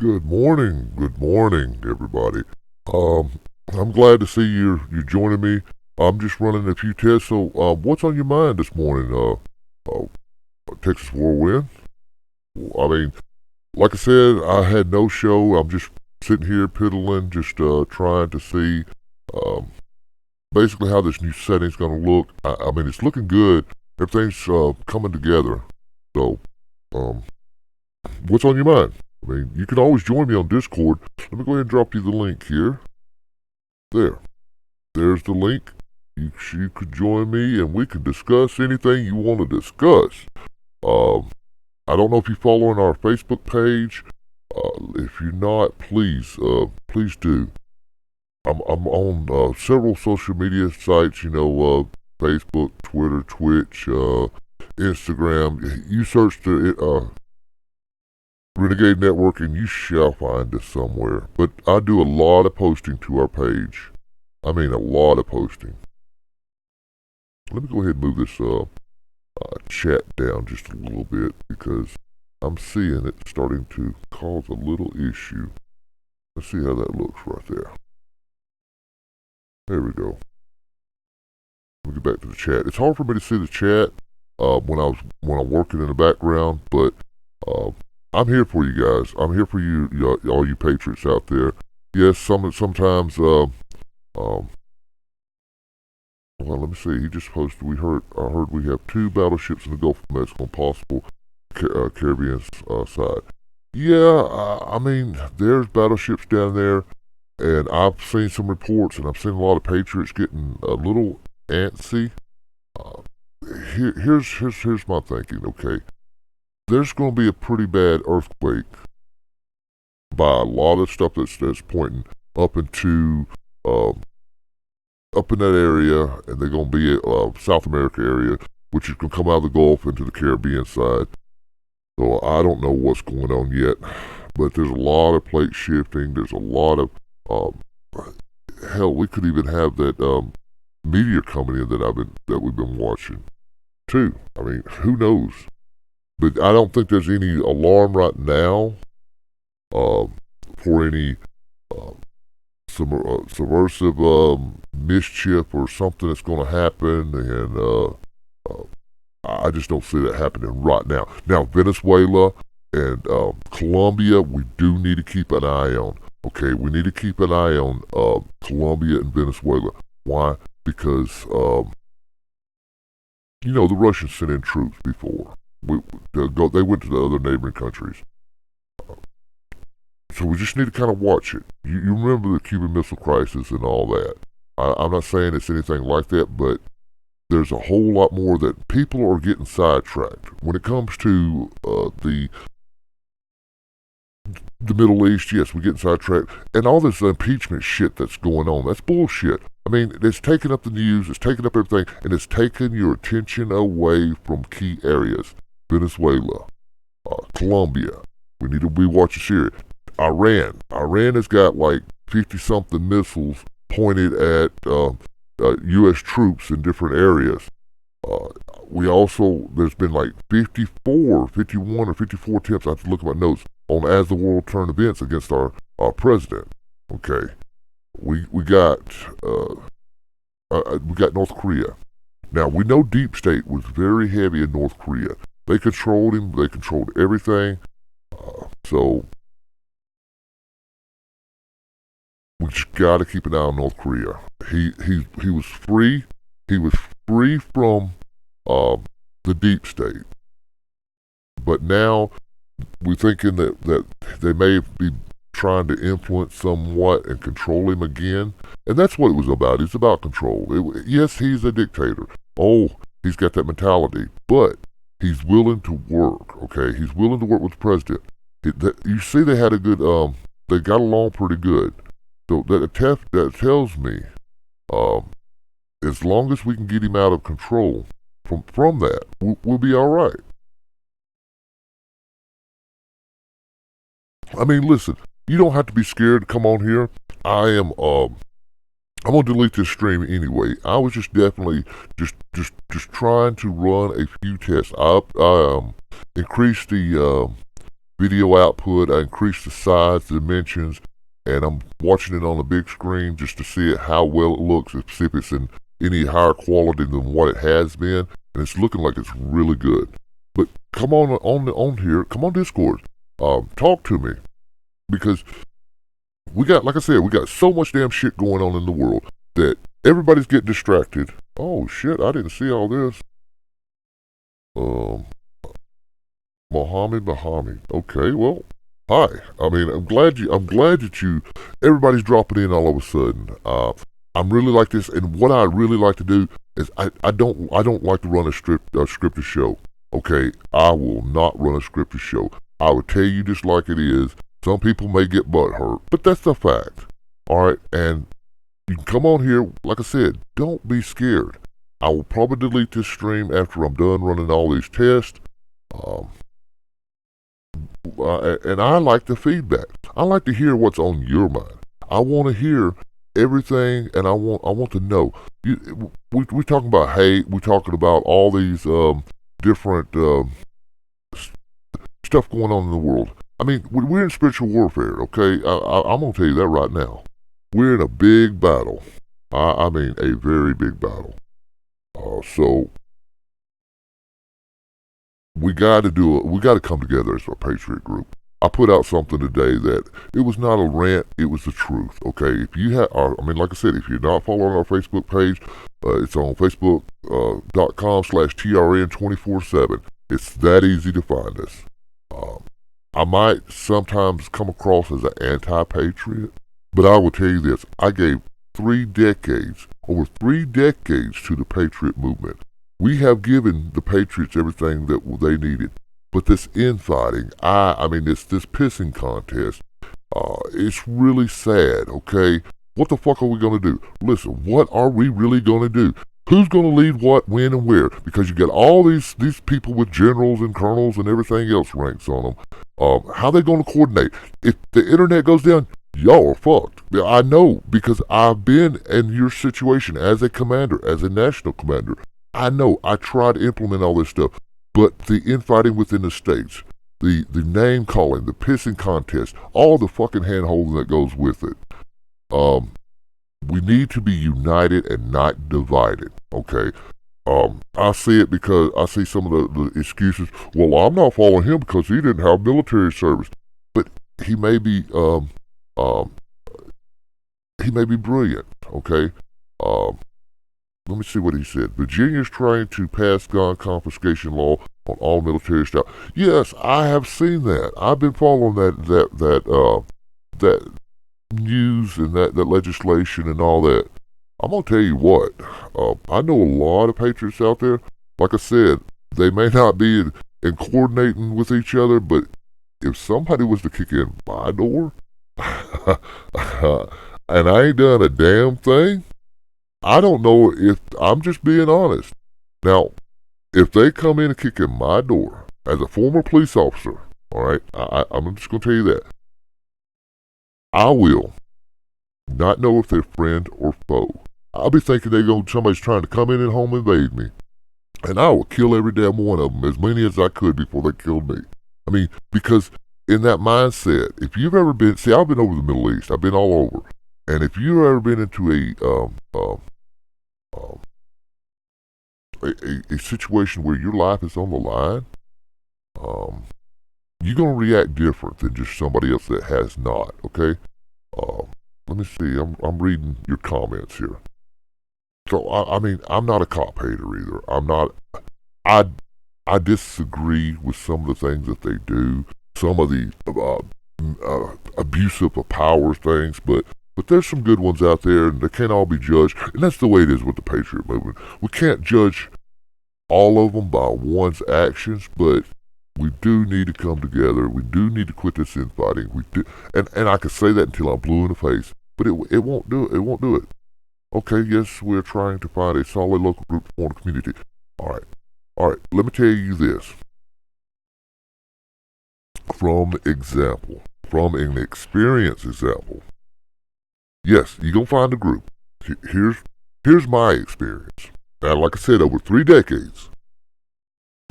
Good morning, everybody. Um, I'm glad to see you joining me. I'm just running a few tests. So, what's on your mind this morning? Texas Whirlwind. I mean, like I said, I had no show. I'm just sitting here piddling, just trying to see, um, basically how this new setting's going to look. I mean, it's looking good. Everything's coming together. So, um, what's on your mind? I mean, you can always join me on Discord. Let me go ahead and drop you the link here. There. There's the link. You could join me and we could discuss anything you want to discuss. Um, I don't know if you follow on our Facebook page. If you're not, please do. I'm on several social media sites, Facebook, Twitter, Twitch, Instagram. You search the Renegade Network and you shall find us somewhere. But I do a lot of posting to our page. I mean, a lot of posting. Let me go ahead and move this chat down just a little bit because I'm seeing it starting to cause a little issue. Let's see how that looks right there. There we go. Let me get back to the chat. It's hard for me to see the chat when I'm working in the background, but I'm here for you guys. I'm here for you all you patriots out there. Yes, sometimes. Well, let me see. He just posted. I heard we have 2 battleships in the Gulf of Mexico on possible Caribbean side. Yeah, I mean, there's battleships down there, and I've seen some reports, and I've seen a lot of patriots getting a little antsy. Uh, here's my thinking. Okay, there's going to be a pretty bad earthquake by a lot of stuff that's pointing up into up in that area, and they're going to be South America area, which is going to come out of the Gulf into the Caribbean side. So I don't know what's going on yet, but there's a lot of plate shifting. There's a lot of hell. We could even have that meteor coming in that we've been watching too. I mean, who knows? But I don't think there's any alarm right now for any subversive mischief or something that's going to happen, and I just don't see that happening right now. Now, Venezuela and Colombia, we do need to keep an eye on. Okay, we need to keep an eye on Colombia and Venezuela. Why? Because the Russians sent in troops before. They went to the other neighboring countries. So we just need to kind of watch it. You remember the Cuban Missile Crisis and all that. I'm not saying it's anything like that, but there's a whole lot more that people are getting sidetracked. When it comes to the Middle East, yes, we're getting sidetracked. And all this impeachment shit that's going on, that's bullshit. I mean, it's taking up the news, it's taking up everything, and it's taking your attention away from key areas. Venezuela, Colombia. We need to be watching Syria. Iran has got like 50-something missiles pointed at U.S. troops in different areas. There's been like 51 or 54 attempts, I have to look at my notes, on As the World Turned events against our president. Okay. We got North Korea. Now, we know Deep State was very heavy in North Korea. They controlled him. They controlled everything. So we just got to keep an eye on North Korea. He was free. He was free from the Deep State. But now we're thinking that they may be trying to influence somewhat and control him again. And that's what it was about. It's about control. Yes, he's a dictator. Oh, he's got that mentality. But he's willing to work, okay? He's willing to work with the president. You see they had a good, they got along pretty good. So that tells me, as long as we can get him out of control from that, we'll be all right. I mean, listen, you don't have to be scared to come on here. I'm gonna delete this stream anyway. I was just definitely just trying to run a few tests. I increased the video output. I increased the size, the dimensions, and I'm watching it on the big screen just to see how well it looks, see if it's in any higher quality than what it has been, and it's looking like it's really good. But come on here, come on Discord, talk to me, because we got, like I said, we got so much damn shit going on in the world that everybody's getting distracted. Oh shit, I didn't see all this. Mohammed. Okay, well, hi. I mean, I'm glad that everybody's dropping in all of a sudden. I'm really like this, and what I really like to do is I don't like to run a scripted show. Okay, I will not run a scripted show. I will tell you just like it is. Some people may get butt hurt, but that's the fact. All right, and you can come on here. Like I said, don't be scared. I will probably delete this stream after I'm done running all these tests. And I like the feedback. I like to hear what's on your mind. I want to hear everything, and I want to know. We talking about hate. We talking about all these different stuff going on in the world. I mean, we're in spiritual warfare. Okay, I'm gonna tell you that right now. We're in a big battle. I mean, a very big battle. So we got to come together as a patriot group. I put out something today that it was not a rant, it was the truth. Okay, if you like I said, if you're not following our Facebook page, it's on facebook.com/TRN247. It's that easy to find us. I might sometimes come across as an anti-patriot, but I will tell you this: I gave over 3 decades to the patriot movement. We have given the patriots everything that they needed. But this infighting, this pissing contest, it's really sad, okay? What the fuck are we going to do? Listen, what are we really going to do? Who's going to lead what, when, and where? Because you got all these people with generals and colonels and everything else ranks on them. How are they going to coordinate? If the internet goes down, y'all are fucked. I know, because I've been in your situation as a commander, as a national commander. I know. I try to implement all this stuff. But the infighting within the states, the name calling, the pissing contest, all the fucking hand-holding that goes with it. We need to be united and not divided, okay? I see it because I see some of the excuses. Well, I'm not following him because he didn't have military service. But he may be brilliant, okay? Let me see what he said. Virginia's trying to pass gun confiscation law on all military staff. Yes, I have seen that. I've been following that news and that legislation and all that. I'm gonna tell you what. I know a lot of patriots out there. Like I said, they may not be in coordinating with each other, but if somebody was to kick in my door, and I ain't done a damn thing, I don't know if I'm just being honest. Now, if they come in and kick in my door as a former police officer, all right, I'm just going to tell you that. I will not know if they're friend or foe. I'll be thinking somebody's trying to come in and home invade me. And I will kill every damn one of them, as many as I could before they killed me. I mean, because in that mindset, if you've ever been, I've been over the Middle East. I've been all over. And if you've ever been into a situation where your life is on the line, you're going to react different than just somebody else that has not, okay? Let me see. I'm reading your comments here. So, I'm not a cop hater either. I disagree with some of the things that they do, some of the abusive of power things, but there's some good ones out there, and they can't all be judged. And that's the way it is with the Patriot movement. We can't judge all of them by one's actions, but we do need to come together. We do need to quit this infighting. We do, and I could say that until I'm blue in the face, but it won't do it. It won't do it. Okay, yes, we're trying to find a solid local group to form a community. All right. Let me tell you this. From an experience example. Yes, you're going to find a group. Here's my experience. Now, like I said, over 3 decades,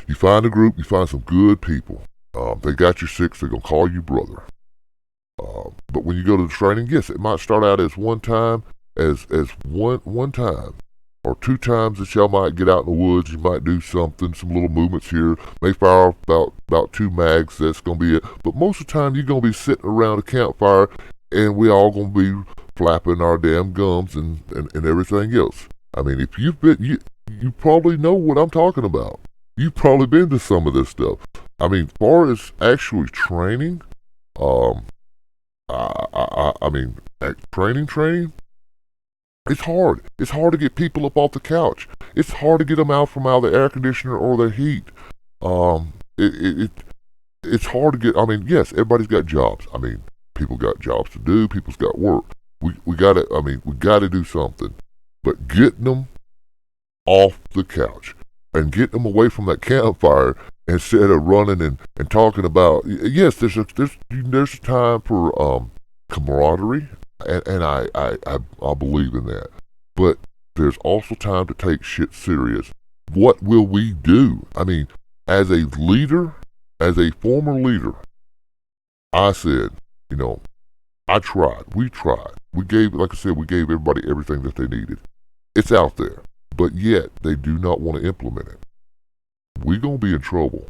you find a group, you find some good people. They got you sick, so they're going to call you brother. But when you go to the training, yes, it might start out as one time, as one time, or 2 times that y'all might get out in the woods. You might do something, some little movements here, may fire about 2 mags. That's gonna be it. But most of the time, you're gonna be sitting around a campfire, and we all gonna be flapping our damn gums and everything else. I mean, if you've been, you probably know what I'm talking about. You've probably been to some of this stuff. I mean, far as actually training, um, I mean, training, it's hard. It's hard to get people up off the couch. It's hard to get them out from out of the air conditioner or the heat. Um, it's hard to get. I mean, yes, everybody's got jobs. I mean, people got jobs to do. People's got work. We gotta. I mean, we gotta do something. But getting them off the couch and getting them away from that campfire instead of running and talking about. Yes, there's a time for camaraderie, and I believe in that. But there's also time to take shit serious. What will we do? I mean, as a leader, as a former leader, I said, I tried. We tried. We gave, like I said, we gave everybody everything that they needed. It's out there, but yet they do not want to implement it. We're gonna be in trouble.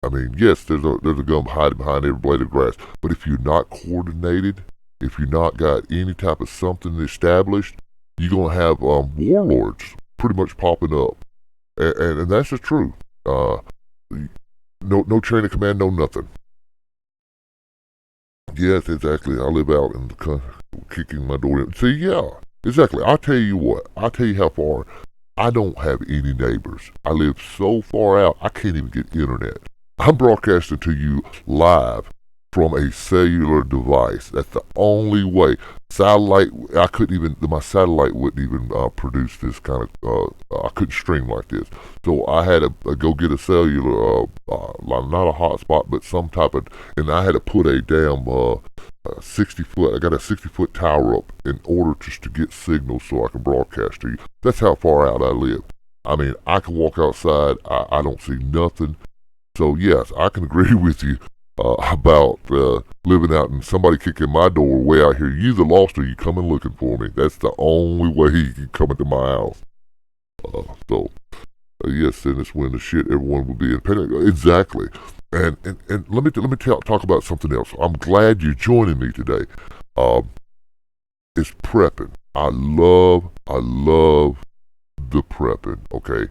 I mean, yes, there's a gun hiding behind every blade of grass, but if you're not coordinated, if you're not got any type of something established, you're gonna have warlords pretty much popping up, and that's the truth. No chain of command, no nothing. Yes, exactly. I live out in the country, kicking my door in. See, yeah, exactly. I'll tell you what. I'll tell you how far. I don't have any neighbors. I live so far out, I can't even get internet. I'm broadcasting to you live from a cellular device. That's the only way. Satellite, I couldn't even, my satellite wouldn't even produce this kind of, I couldn't stream like this. So I had to go get a cellular, not a hotspot, but some type of, and I had to put a damn 60-foot, I got a 60-foot tower up in order just to get signal so I can broadcast to you. That's how far out I live. I mean, I can walk outside, I don't see nothing. So yes, I can agree with you about living out and somebody kicking my door way out here. You the lost or you coming looking for me. That's the only way you can come into my house. Yes, and it's when the shit everyone will be in panic. Exactly. And let me talk about something else. I'm glad you're joining me today. It's prepping. I love the prepping. Okay.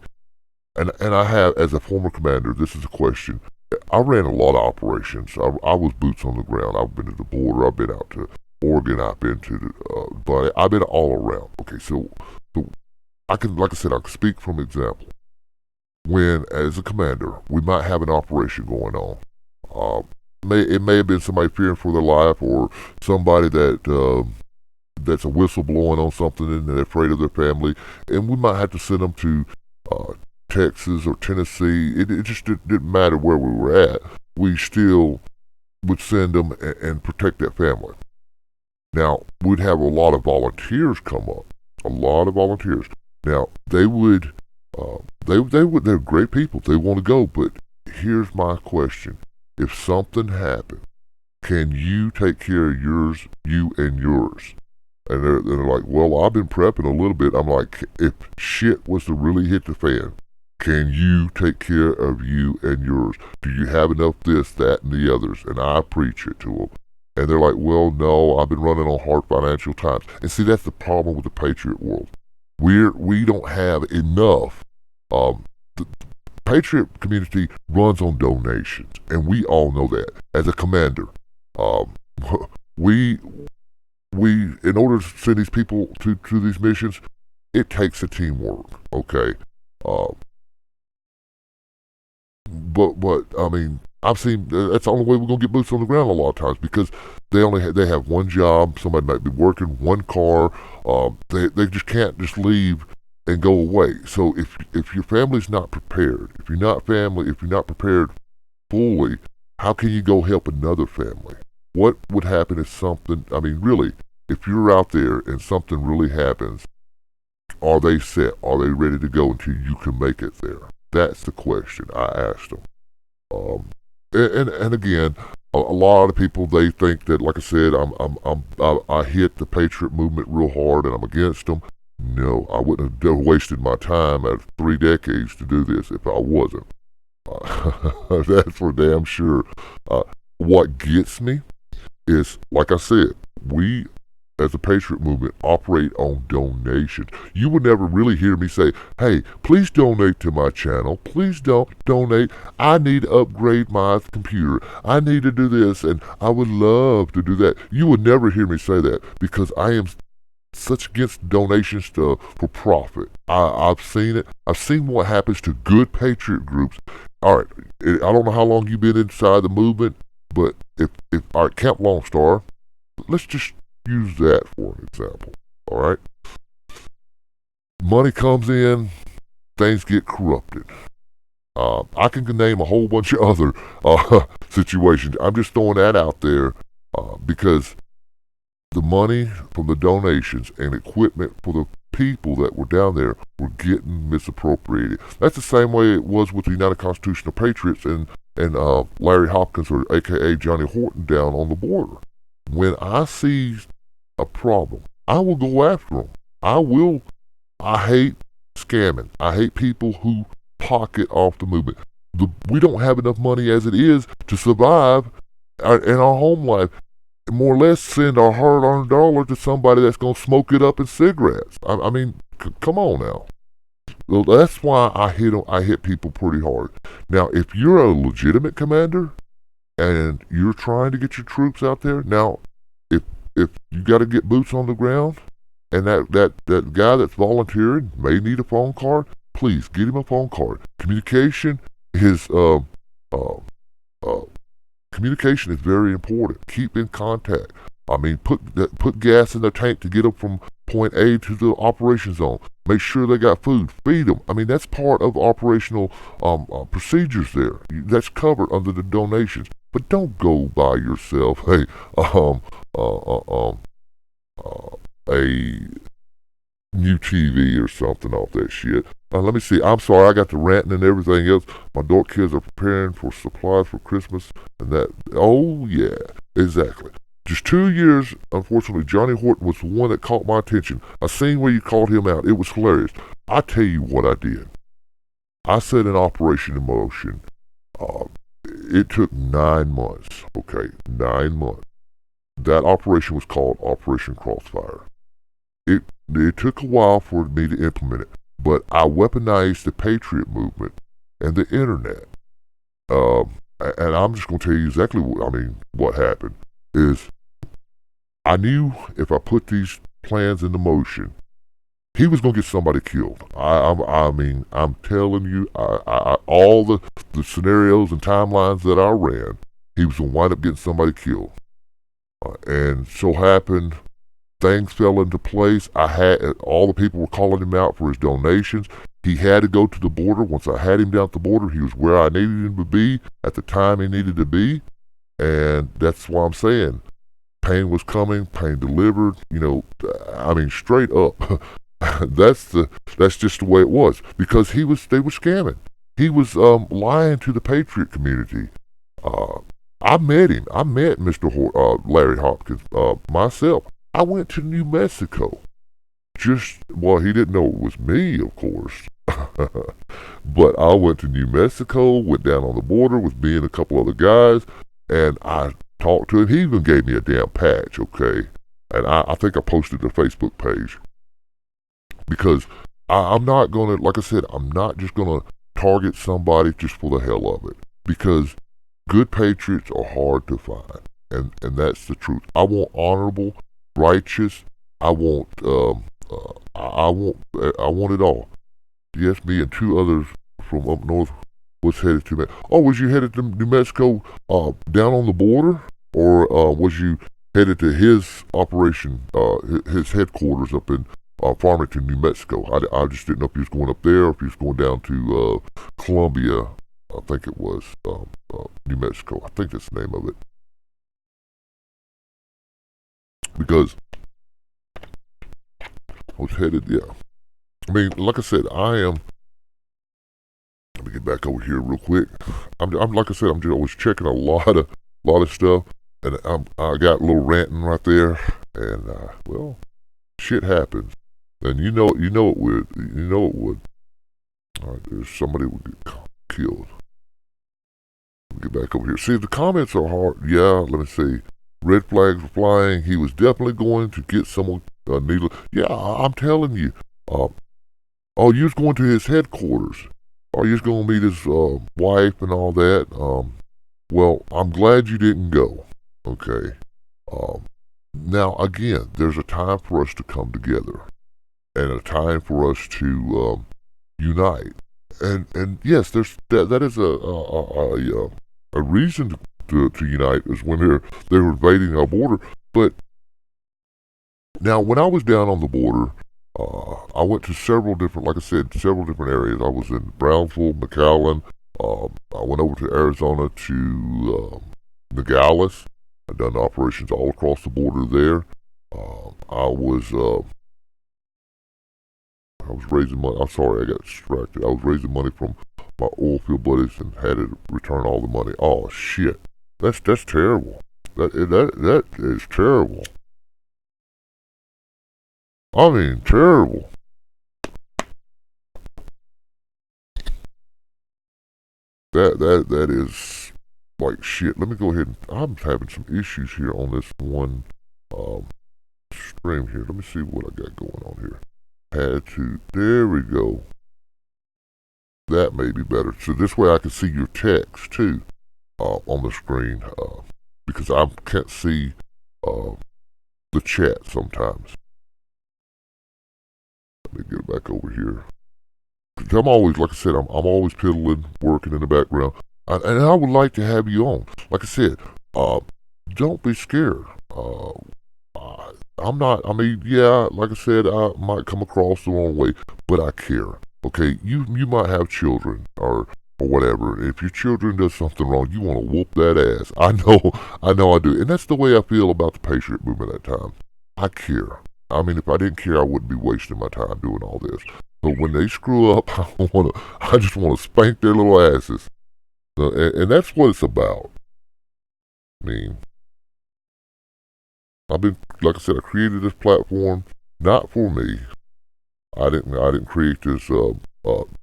And I have, as a former commander, this is a question. I ran a lot of operations. I was boots on the ground. I've been to the border. I've been out to Oregon. I've been to the, but I've been all around. Okay, so I can, like I said, I can speak from example. When, as a commander, we might have an operation going on. It may have been somebody fearing for their life, or somebody that that's a whistle blowing on something and they're afraid of their family, and we might have to send them to Texas or Tennessee. It just didn't matter where we were at. We still would send them and protect that family. Now, we'd have a lot of volunteers come up. A lot of volunteers. Now, they're great people. They want to go, but here's my question. If something happened, can you take care of you and yours? And they're like, well, I've been prepping a little bit. I'm like, if shit was to really hit the fan, can you take care of you and yours? Do you have enough this, that, and the others? And I preach it to them. And they're like, well, no, I've been running on hard financial times. And see, that's the problem with the Patriot world. We don't have enough. The Patriot community runs on donations, and we all know that. As a commander, we in order to send these people to these missions, it takes a teamwork. Okay. But I mean, I've seen that's the only way we're gonna get boots on the ground a lot of times, because they have one job. Somebody might be working one car. They just can't just leave and go away. So if your family's not prepared, if you're not prepared fully, how can you go help another family? What would happen if something? I mean, really, if you're out there and something really happens, are they set? Are they ready to go until you can make it there? That's the question I asked them. and again, a lot of people, they think that, like I said, I hit the Patriot movement real hard and I'm against them. No, I wouldn't have wasted my time at 3 decades to do this if I wasn't. That's for damn sure. What gets me is, like I said, we as a Patriot movement operate on donations. You would never really hear me say, hey, please donate to my channel. Please don't donate. I need to upgrade my computer. I need to do this, and I would love to do that. You would never hear me say that because I am such against donations for profit. I've seen it. I've seen what happens to good Patriot groups. All right, I don't know how long you've been inside the movement, but if all right, Camp Lone Star, let's just use that for an example. All right, money comes in, things get corrupted. I can name a whole bunch of other situations. I'm just throwing that out there because the money from the donations and equipment for the people that were down there were getting misappropriated. That's the same way it was with the United Constitutional Patriots and Larry Hopkins, or AKA Johnny Horton, down on the border. When I see a problem, I will go after them. I hate scamming. I hate people who pocket off the movement. We don't have enough money as it is to survive in our home life. More or less send our hard-earned dollar to somebody that's going to smoke it up in cigarettes. I mean, come on now. Well, that's why I hit people pretty hard. Now, if you're a legitimate commander and you're trying to get your troops out there, now, if you got to get boots on the ground, and that guy that's volunteering may need a phone card, please get him a phone card. Communication is communication is very important. Keep in contact. I mean, put gas in their tank to get them from point A to the operation zone. Make sure they got food. Feed them. I mean, that's part of operational procedures there. That's covered under the donations. But don't go by yourself. Hey, a new TV or something off that shit. Let me see. I'm sorry, I got the ranting and everything else. My dork kids are preparing for supplies for Christmas and that. Oh, yeah, exactly. Just 2 years, unfortunately, Johnny Horton was the one that caught my attention. I seen where you called him out. It was hilarious. I tell you what I did. I set an operation in motion. It took 9 months, okay? 9 months. That operation was called Operation Crossfire. It took a while for me to implement it, but I weaponized the Patriot movement and the internet. And I'm just going to tell you exactly what happened is I knew if I put these plans into motion, he was going to get somebody killed. I'm telling you, all the scenarios and timelines that I ran, he was going to wind up getting somebody killed. And so happened, things fell into place. All the people were calling him out for his donations. He had to go to the border. Once I had him down at the border, he was where I needed him to be at the time he needed to be. And that's why I'm saying pain was coming, pain delivered, straight up. That's just the way it was. Because they were scamming. He was lying to the Patriot community. I met him. I met Mr. Larry Hopkins myself. I went to New Mexico. He didn't know it was me, of course. But I went to New Mexico, went down on the border with me and a couple other guys, and I talked to him. He even gave me a damn patch, okay? And I think I posted a Facebook page. Because I'm not going to, like I said, I'm not just going to target somebody just for the hell of it. Because good patriots are hard to find. And that's the truth. I want honorable, righteous. I want it all. Yes, me and 2 others from up north was headed to was you headed to New Mexico down on the border? Or was you headed to his operation, his headquarters up in Farmington, New Mexico? I just didn't know if he was going up there or if he was going down to Columbia. I think it was New Mexico. I think that's the name of it. Because I was headed, yeah. I mean, like I said, let me get back over here real quick. I'm like I said, I was checking a lot of stuff, and I got a little ranting right there, and well, shit happens, and you know it would. All right, there's somebody would get killed. Get back over here. See, the comments are hard. Yeah, let me see. Red flags were flying. He was definitely going to get someone needle. Yeah, I'm telling you. Oh, you was going to his headquarters. Oh, you was going to meet his wife and all that. Well, I'm glad you didn't go. Okay. Now, again, there's a time for us to come together, and a time for us to unite. And yes, that is a reason to unite is when they're invading our border. But now, when I was down on the border, I went to several different areas. I was in Brownsville, McAllen. I went over to Arizona to Nogales. I've done operations all across the border there. I was raising money. I'm sorry, I got distracted. I was raising money from my oil field buddies and had to return all the money. Oh shit, that's terrible. That is terrible. I mean, terrible. That is like shit. Let me go ahead and I'm having some issues here on this one stream here. Let me see what I got going on here. There we go. That may be better. So this way I can see your text too on the screen because I can't see the chat sometimes. Let me get it back over here. I'm always, like I said, I'm always piddling, working in the background. And I would like to have you on. Like I said, don't be scared. I'm not, I mean, yeah, like I said, I might come across the wrong way, but I care. Okay, you might have children or whatever. If your children does something wrong, you want to whoop that ass. I know I do. And that's the way I feel about the Patriot movement at times. I care. I mean, if I didn't care, I wouldn't be wasting my time doing all this. But when they screw up, I just want to spank their little asses. And that's what it's about. I mean, like I said, I created this platform not for me. I didn't create this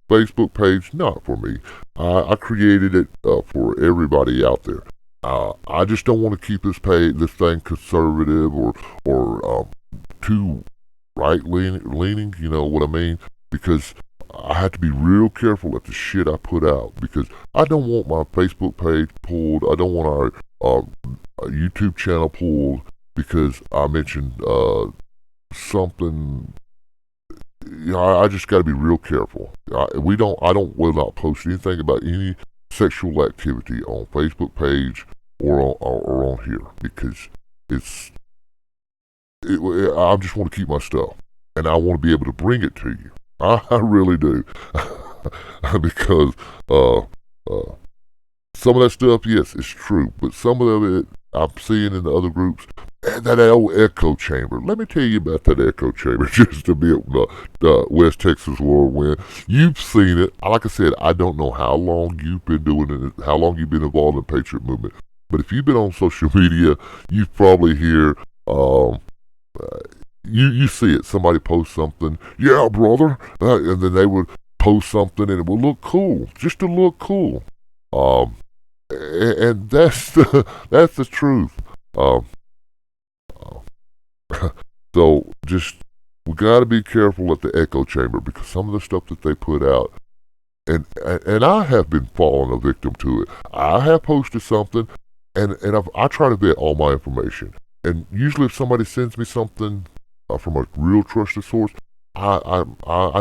Facebook page not for me. I created it for everybody out there. I just don't want to keep this thing conservative or too right leaning. You know what I mean? Because I have to be real careful at the shit I put out because I don't want my Facebook page pulled. I don't want our YouTube channel pulled because I mentioned something. You know, I just got to be real careful. I will not post anything about any sexual activity on Facebook page or on here because I just want to keep my stuff and I want to be able to bring it to you. I really do. Because some of that stuff, yes, it's true. But some of it I'm seeing in the other groups, and that old echo chamber. Let me tell you about that echo chamber just to be the West Texas whirlwind. You've seen it. Like I said, I don't know how long you've been doing it, how long you've been involved in the Patriot movement. But if you've been on social media, you probably hear you see it. Somebody post something, yeah, brother, and then they would post something, and it would look cool, just to look cool. And that's the truth. So just we got to be careful at the echo chamber because some of the stuff that they put out, and I have been falling a victim to it. I have posted something, and I try to vet all my information. And usually, if somebody sends me something from a real trusted source, I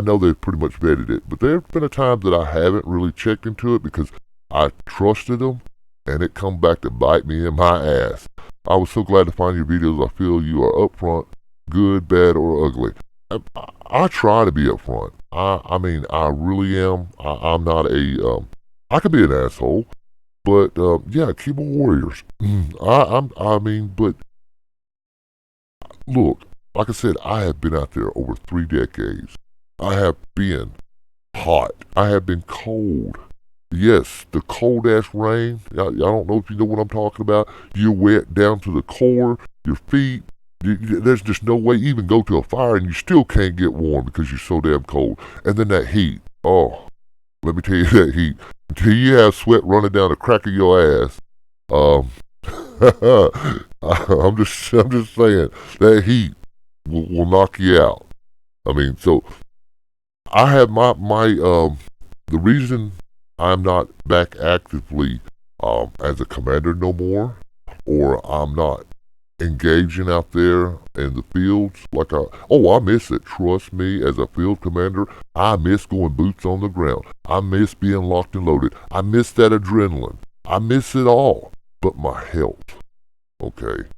know they've pretty much vetted it. But there's been a time that I haven't really checked into it because I trusted them, and it come back to bite me in my ass. I was so glad to find your videos. I feel you are upfront, good, bad, or ugly. I try to be upfront. I mean, I really am. I'm not I could be an asshole, but yeah, keyboard warriors. I mean, but look, like I said, I have been out there over 3 decades. I have been hot. I have been cold. Yes, the cold ass rain. I don't know if you know what I'm talking about. You're wet down to the core, your feet. There's just no way you even go to a fire and you still can't get warm because you're so damn cold. And then that heat. Oh, let me tell you that heat. Until you have sweat running down the crack of your ass. Um, I'm just saying that heat will knock you out. I mean, so I have my the reason I'm not back actively as a commander no more, or I'm not engaging out there in the fields like I miss it. Trust me, as a field commander, I miss going boots on the ground. I miss being locked and loaded. I miss that adrenaline. I miss it all. But my health, okay.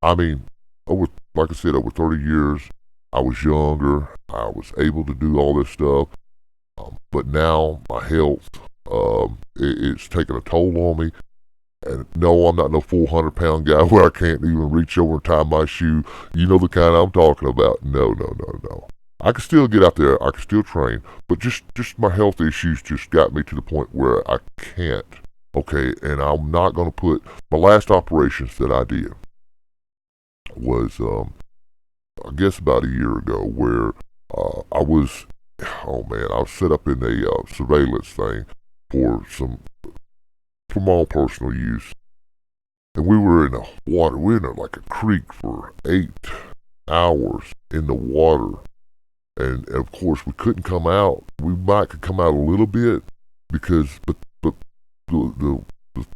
I mean, like I said, over 30 years, I was younger. I was able to do all this stuff. But now my health, it's taking a toll on me. And no, I'm not no 400-pound guy where I can't even reach over and tie my shoe. You know the kind I'm talking about. No. I can still get out there. I can still train. But just my health issues just got me to the point where I can't. Okay, and I'm not going to put my last operations that I did was, I guess about a year ago, where I was, oh man, I was set up in a surveillance thing for my own personal use. And we were in the water. We were in like a creek for 8 hours in the water. And of course, we couldn't come out. We might could come out a little bit because, but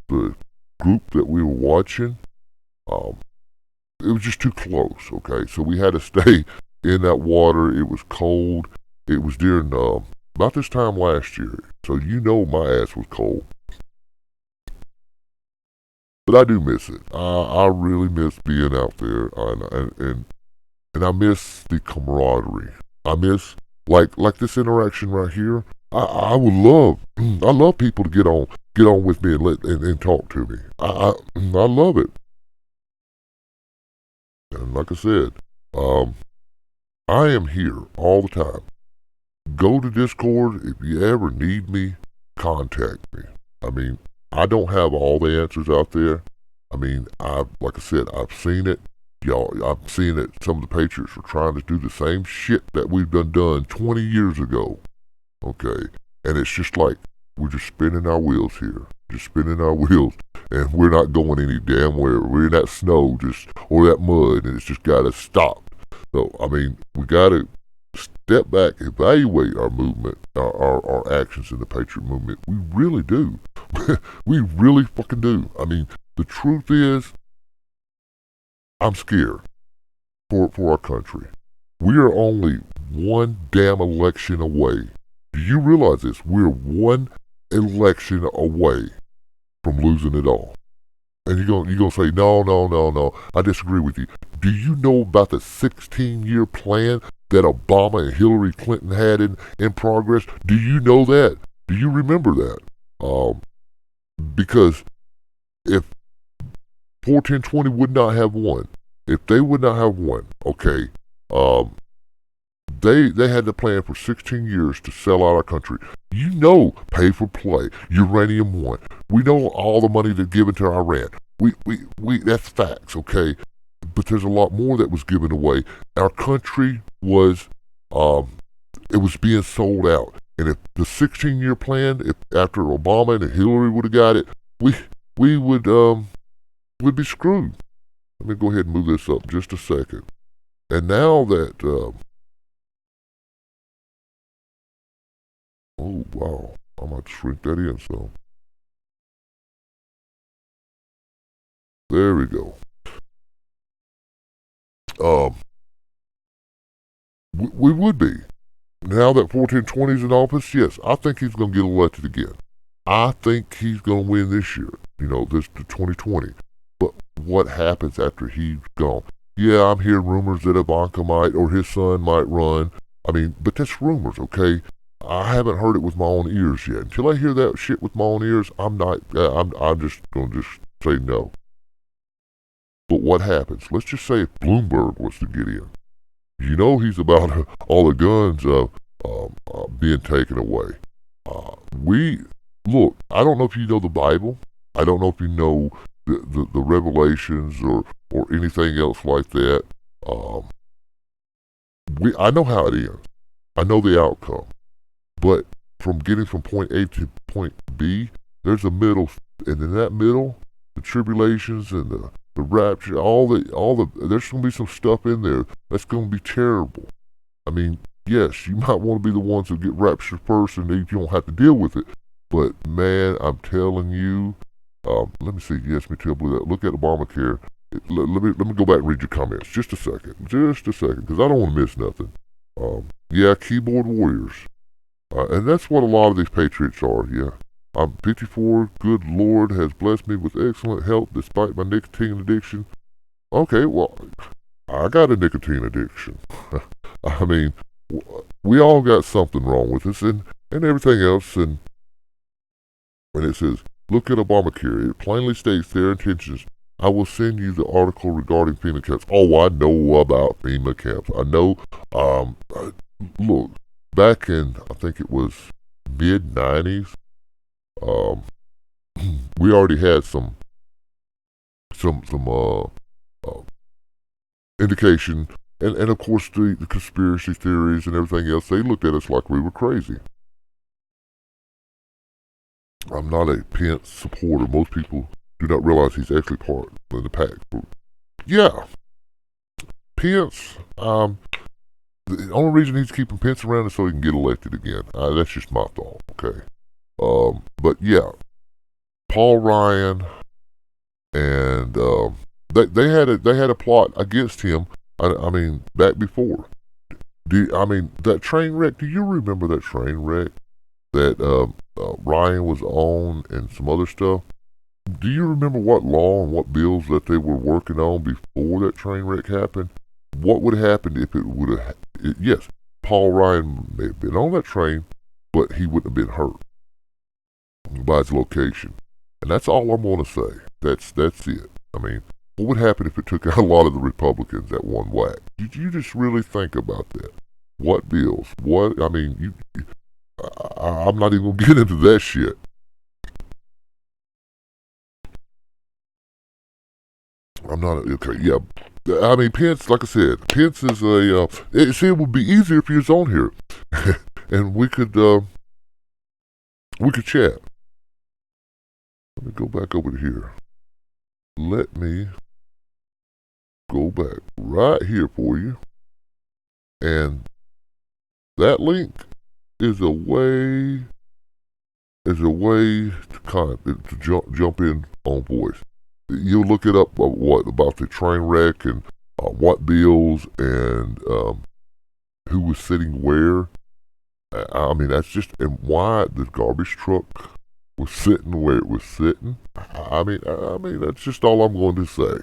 the group that we were watching, um, it was just too close. Okay, so we had to stay in that water. It was cold. It was during about this time last year, so you know my ass was cold. But I do miss it. I really miss being out there, and I miss the camaraderie. I miss like this interaction right here. I would love I love people to get on with me and talk to me. I love it. And like I said, um, I am here all the time. Go to Discord if you ever need me. Contact me. I mean, I don't have all the answers out there. I mean, like I said, I've seen it. Y'all, I've seen it. Some of the Patriots are trying to do the same shit that we've done 20 years ago. Okay, and it's just like we're just spinning our wheels here, just spinning our wheels, and we're not going any damn where. We're in that snow, or that mud, and it's just got to stop. So I mean, we got to step back, evaluate our movement, our actions in the Patriot movement. We really do. We really fucking do. I mean, the truth is, I'm scared for our country. We are only one damn election away. Do you realize this? We're one election away from losing it all. And you're gonna say, no. I disagree with you. Do you know about the 16-year plan that Obama and Hillary Clinton had in progress? Do you know that? Do you remember that? Because if 41020 would not have won, if they would not have won, okay, they had the plan for 16 years to sell out our country. You know, pay for play, Uranium One. We know all the money that's given to Iran. We that's facts, okay? But there's a lot more that was given away. Our country was, it was being sold out. And if the 16-year plan, if after Obama and Hillary would have got it, we would we'd be screwed. Let me go ahead and move this up just a second. And now that, oh wow, I might shrink that in some. There we go. Um, we would be. Now that 1420 is in office, yes, I think he's going to get elected again. I think he's going to win this year, this the 2020. But what happens after he's gone? Yeah, I'm hearing rumors that Ivanka might, or his son might run. I mean, but that's rumors, okay? I haven't heard it with my own ears yet. Until I hear that shit with my own ears, I'm not, I'm just going to just say no. But what happens? Let's just say if Bloomberg was to get in. You know he's about all the guns being taken away. We look, I don't know if you know the Bible. I don't know if you know the Revelations or anything else like that. Um, I know how it ends. I know the outcome. But from getting from point A to point B, there's a middle, and in that middle, the tribulations and the rapture, there's going to be some stuff in there that's going to be terrible. I mean, yes, you might want to be the ones who get raptured first, and you don't have to deal with it. But man, I'm telling you, let me see. Yes, me too. I believe that. Look at Obamacare. Let me go back and read your comments. Just a second, because I don't want to miss nothing. Yeah, keyboard warriors. And that's what a lot of these patriots are, yeah. I'm 54. Good Lord has blessed me with excellent health despite my nicotine addiction. Okay, well, I got a nicotine addiction. I mean, we all got something wrong with us and everything else. And it says, look at Obamacare. It plainly states their intentions. I will send you the article regarding FEMA camps. Oh, I know about FEMA camps. I know, look, back in, I think it was mid-90s, we already had some indication, and of course the conspiracy theories and everything else, they looked at us like we were crazy. I'm not a Pence supporter. Most people do not realize he's actually part of the PAC group. Yeah, Pence, the only reason he's keeping Pence around is so he can get elected again. That's just my thought, okay? But yeah, Paul Ryan and they had a plot against him. I mean, back before. That train wreck? Do you remember that train wreck that Ryan was on and some other stuff? Do you remember what law and what bills that they were working on before that train wreck happened? What would have happened if it would have? Yes, Paul Ryan may have been on that train, but he wouldn't have been hurt by its location. And that's all I'm going to say. That's it. I mean, what would happen if it took out a lot of the Republicans at one whack? You just really think about that. What bills? What? I mean, I'm not even going to get into that shit. I'm not, okay, yeah. I mean, Pence, like I said, Pence is it would be easier if he was on here. And we could chat. Let me go back over to here. Let me go back right here for you. And that link is a way to jump in on voice. You look it up about the train wreck and what bills and who was sitting where. I mean, that's just, and why the garbage truck was sitting where it was sitting. I mean, that's just all I'm going to say.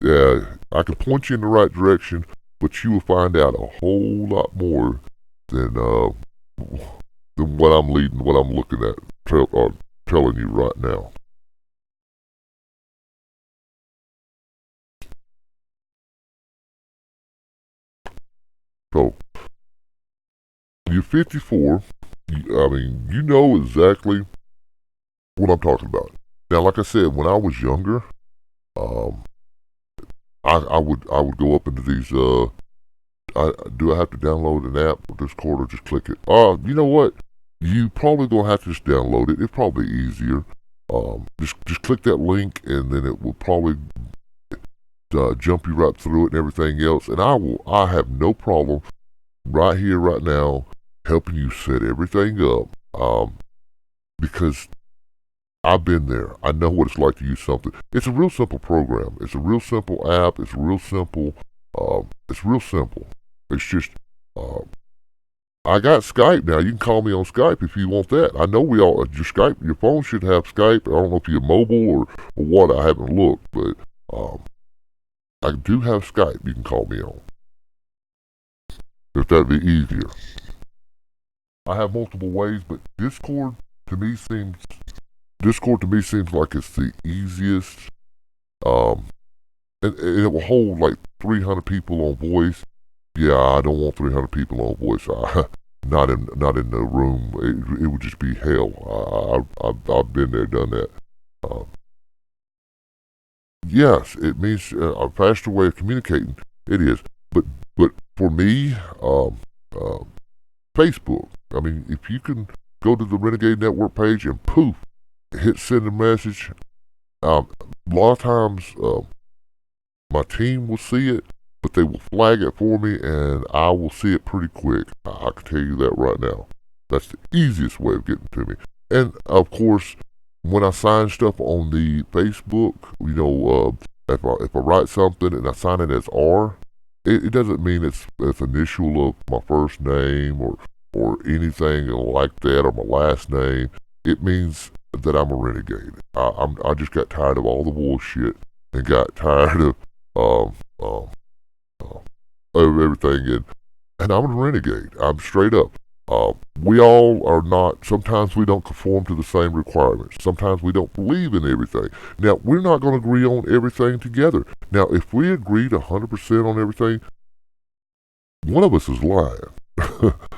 Yeah, I can point you in the right direction, but you will find out a whole lot more than what I'm looking at, telling you right now. So, you're 54. You know exactly what I'm talking about. Now, like I said, when I was younger, I would go up into these. Do I have to download an app or Discord or just click it? You know what? You probably gonna have to just download it. It's probably easier. Just click that link and then it will probably jump you right through it and everything else. And I have no problem right here, right now, helping you set everything up. Because I've been there. I know what it's like to use something. It's a real simple program. It's a real simple app. It's real simple. It's real simple. It's just, I got Skype now. You can call me on Skype if you want that. I know your phone should have Skype. I don't know if you're mobile or what. I haven't looked, but I do have Skype you can call me on. If that'd be easier. I have multiple ways, but Discord to me seems like it's the easiest. And it will hold like 300 people on voice. Yeah, I don't want 300 people on voice. not in the room. It would just be hell. I've been there, done that. Uh, yes, it means a faster way of communicating. It is, but for me, uh, Facebook. I mean, if you can go to the Renegade Network page and poof, hit send a message. A lot of times, my team will see it, but they will flag it for me, and I will see it pretty quick. I can tell you that right now. That's the easiest way of getting to me. And of course, when I sign stuff on the Facebook, if I write something and I sign it as R, it doesn't mean it's initial of my first name or anything like that or my last name. It means that I'm a renegade. I just got tired of all the bullshit and got tired of um, um, of everything, and I'm a renegade. I'm straight up. We all are not, sometimes we don't conform to the same requirements. Sometimes we don't believe in everything. Now, we're not going to agree on everything together. Now, if we agreed 100% on everything, one of us is lying.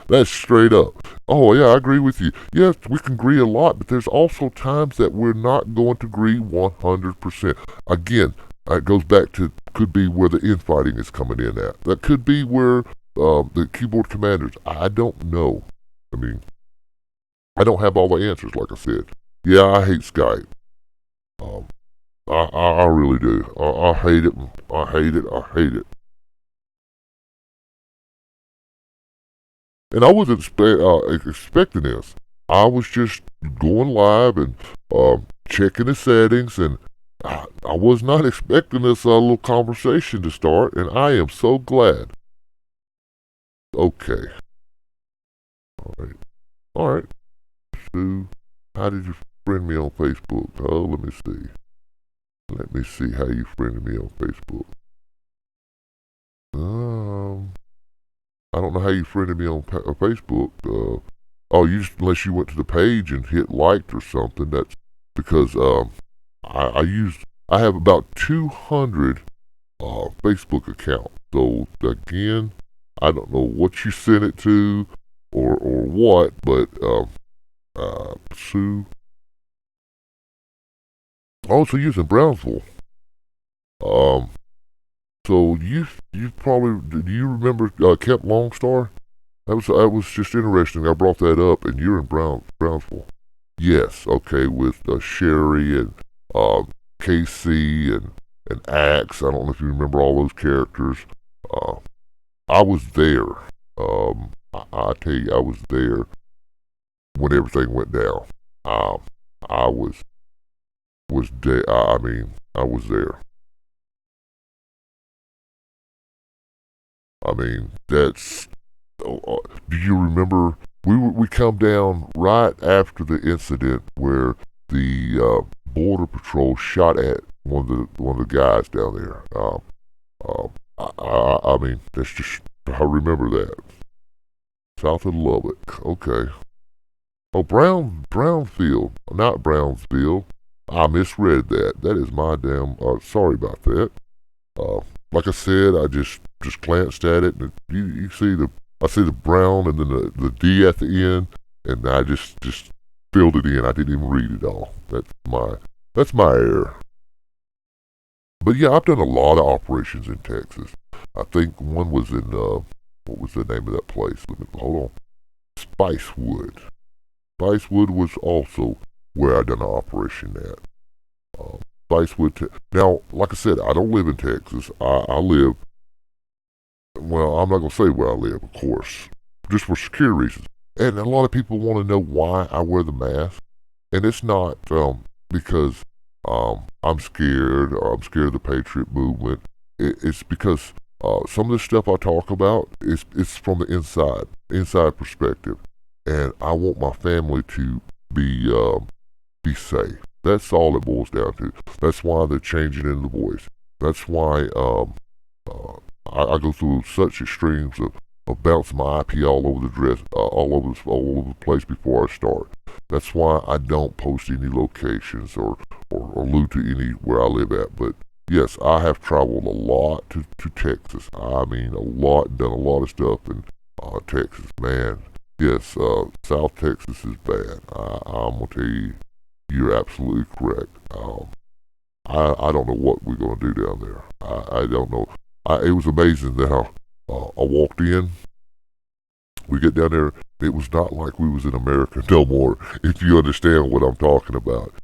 That's straight up. Oh, yeah, I agree with you. Yes, we can agree a lot, but there's also times that we're not going to agree 100%. Again, it goes back to, could be where the infighting is coming in at. That could be where the keyboard commanders, I don't know. I mean, I don't have all the answers, like I said. Yeah, I hate Skype. Um, I really do. I hate it. I hate it. I hate it. And I wasn't expecting this. I was just going live and checking the settings, and I was not expecting this little conversation to start, and I am so glad. Okay. All right. All right. Sue, how did you friend me on Facebook? Oh, let me see. Let me see how you friended me on Facebook. I don't know how you friended me on Facebook. Unless you went to the page and hit liked or something. That's because I have about 200 Facebook accounts. So again, I don't know what you sent it to or what, but Sue. Also using Brownsville. Um, so you probably, do you remember Kemp Longstar? That was just interesting. I brought that up, and you're in Brownsville. Yes, okay, with Sherry and Casey and Axe. I don't know if you remember all those characters. Uh, I was there. I tell you, I was there when everything went down. I was there. I mean, I was there. I mean, that's. Do you remember? We come down right after the incident where the border patrol shot at one of the guys down there. I mean, that's just, I remember that. South of Lubbock. Okay. Oh, Brownfield, not Brownsville. I misread that. That is my damn. Sorry about that. Uh, like I said, I just glanced at it, and you see I see the brown and then the D at the end, and I just filled it in. I didn't even read it all. That's my error. But yeah, I've done a lot of operations in Texas. I think one was in what was the name of that place? Hold on. Spicewood. Spicewood was also where I done an operation at. Spicewood. Now, like I said, I don't live in Texas. I live. Well, I'm not gonna say where I live, of course, just for security reasons. And a lot of people want to know why I wear the mask, and it's not because I'm scared or I'm scared of the Patriot movement. It's because some of the stuff I talk about it's from the inside perspective, and I want my family to be safe. That's all it boils down to. That's why they're changing in the voice. That's why uh, I go through such extremes of bouncing my IP all over the dress, all over the place before I start. That's why I don't post any locations or allude to any where I live at. But yes, I have traveled a lot to Texas. I mean, a lot, done a lot of stuff in Texas. Man, yes, South Texas is bad. I'm gonna tell you, you're absolutely correct. I don't know what we're gonna do down there. I don't know. It was amazing that I walked in. We get down there. It was not like we was in America no more. If you understand what I'm talking about.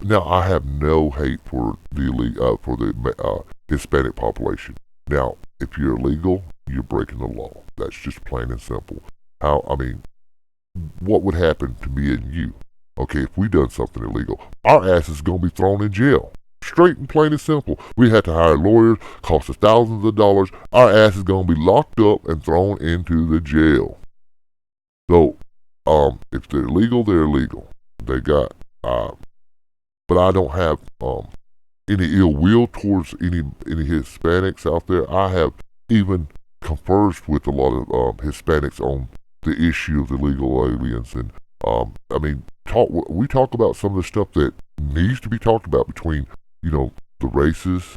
Now I have no hate for the Hispanic population. Now, if you're illegal, you're breaking the law. That's just plain and simple. I mean, what would happen to me and you? Okay, if we done something illegal, our ass is gonna be thrown in jail. Straight and plain and simple. We had to hire lawyers, cost us thousands of dollars. Our ass is gonna be locked up and thrown into the jail. So, if they're legal, they're illegal. They got, but I don't have any ill will towards any Hispanics out there. I have even conversed with a lot of Hispanics on the issue of illegal aliens, and I mean, we talk about some of the stuff that needs to be talked about between the races,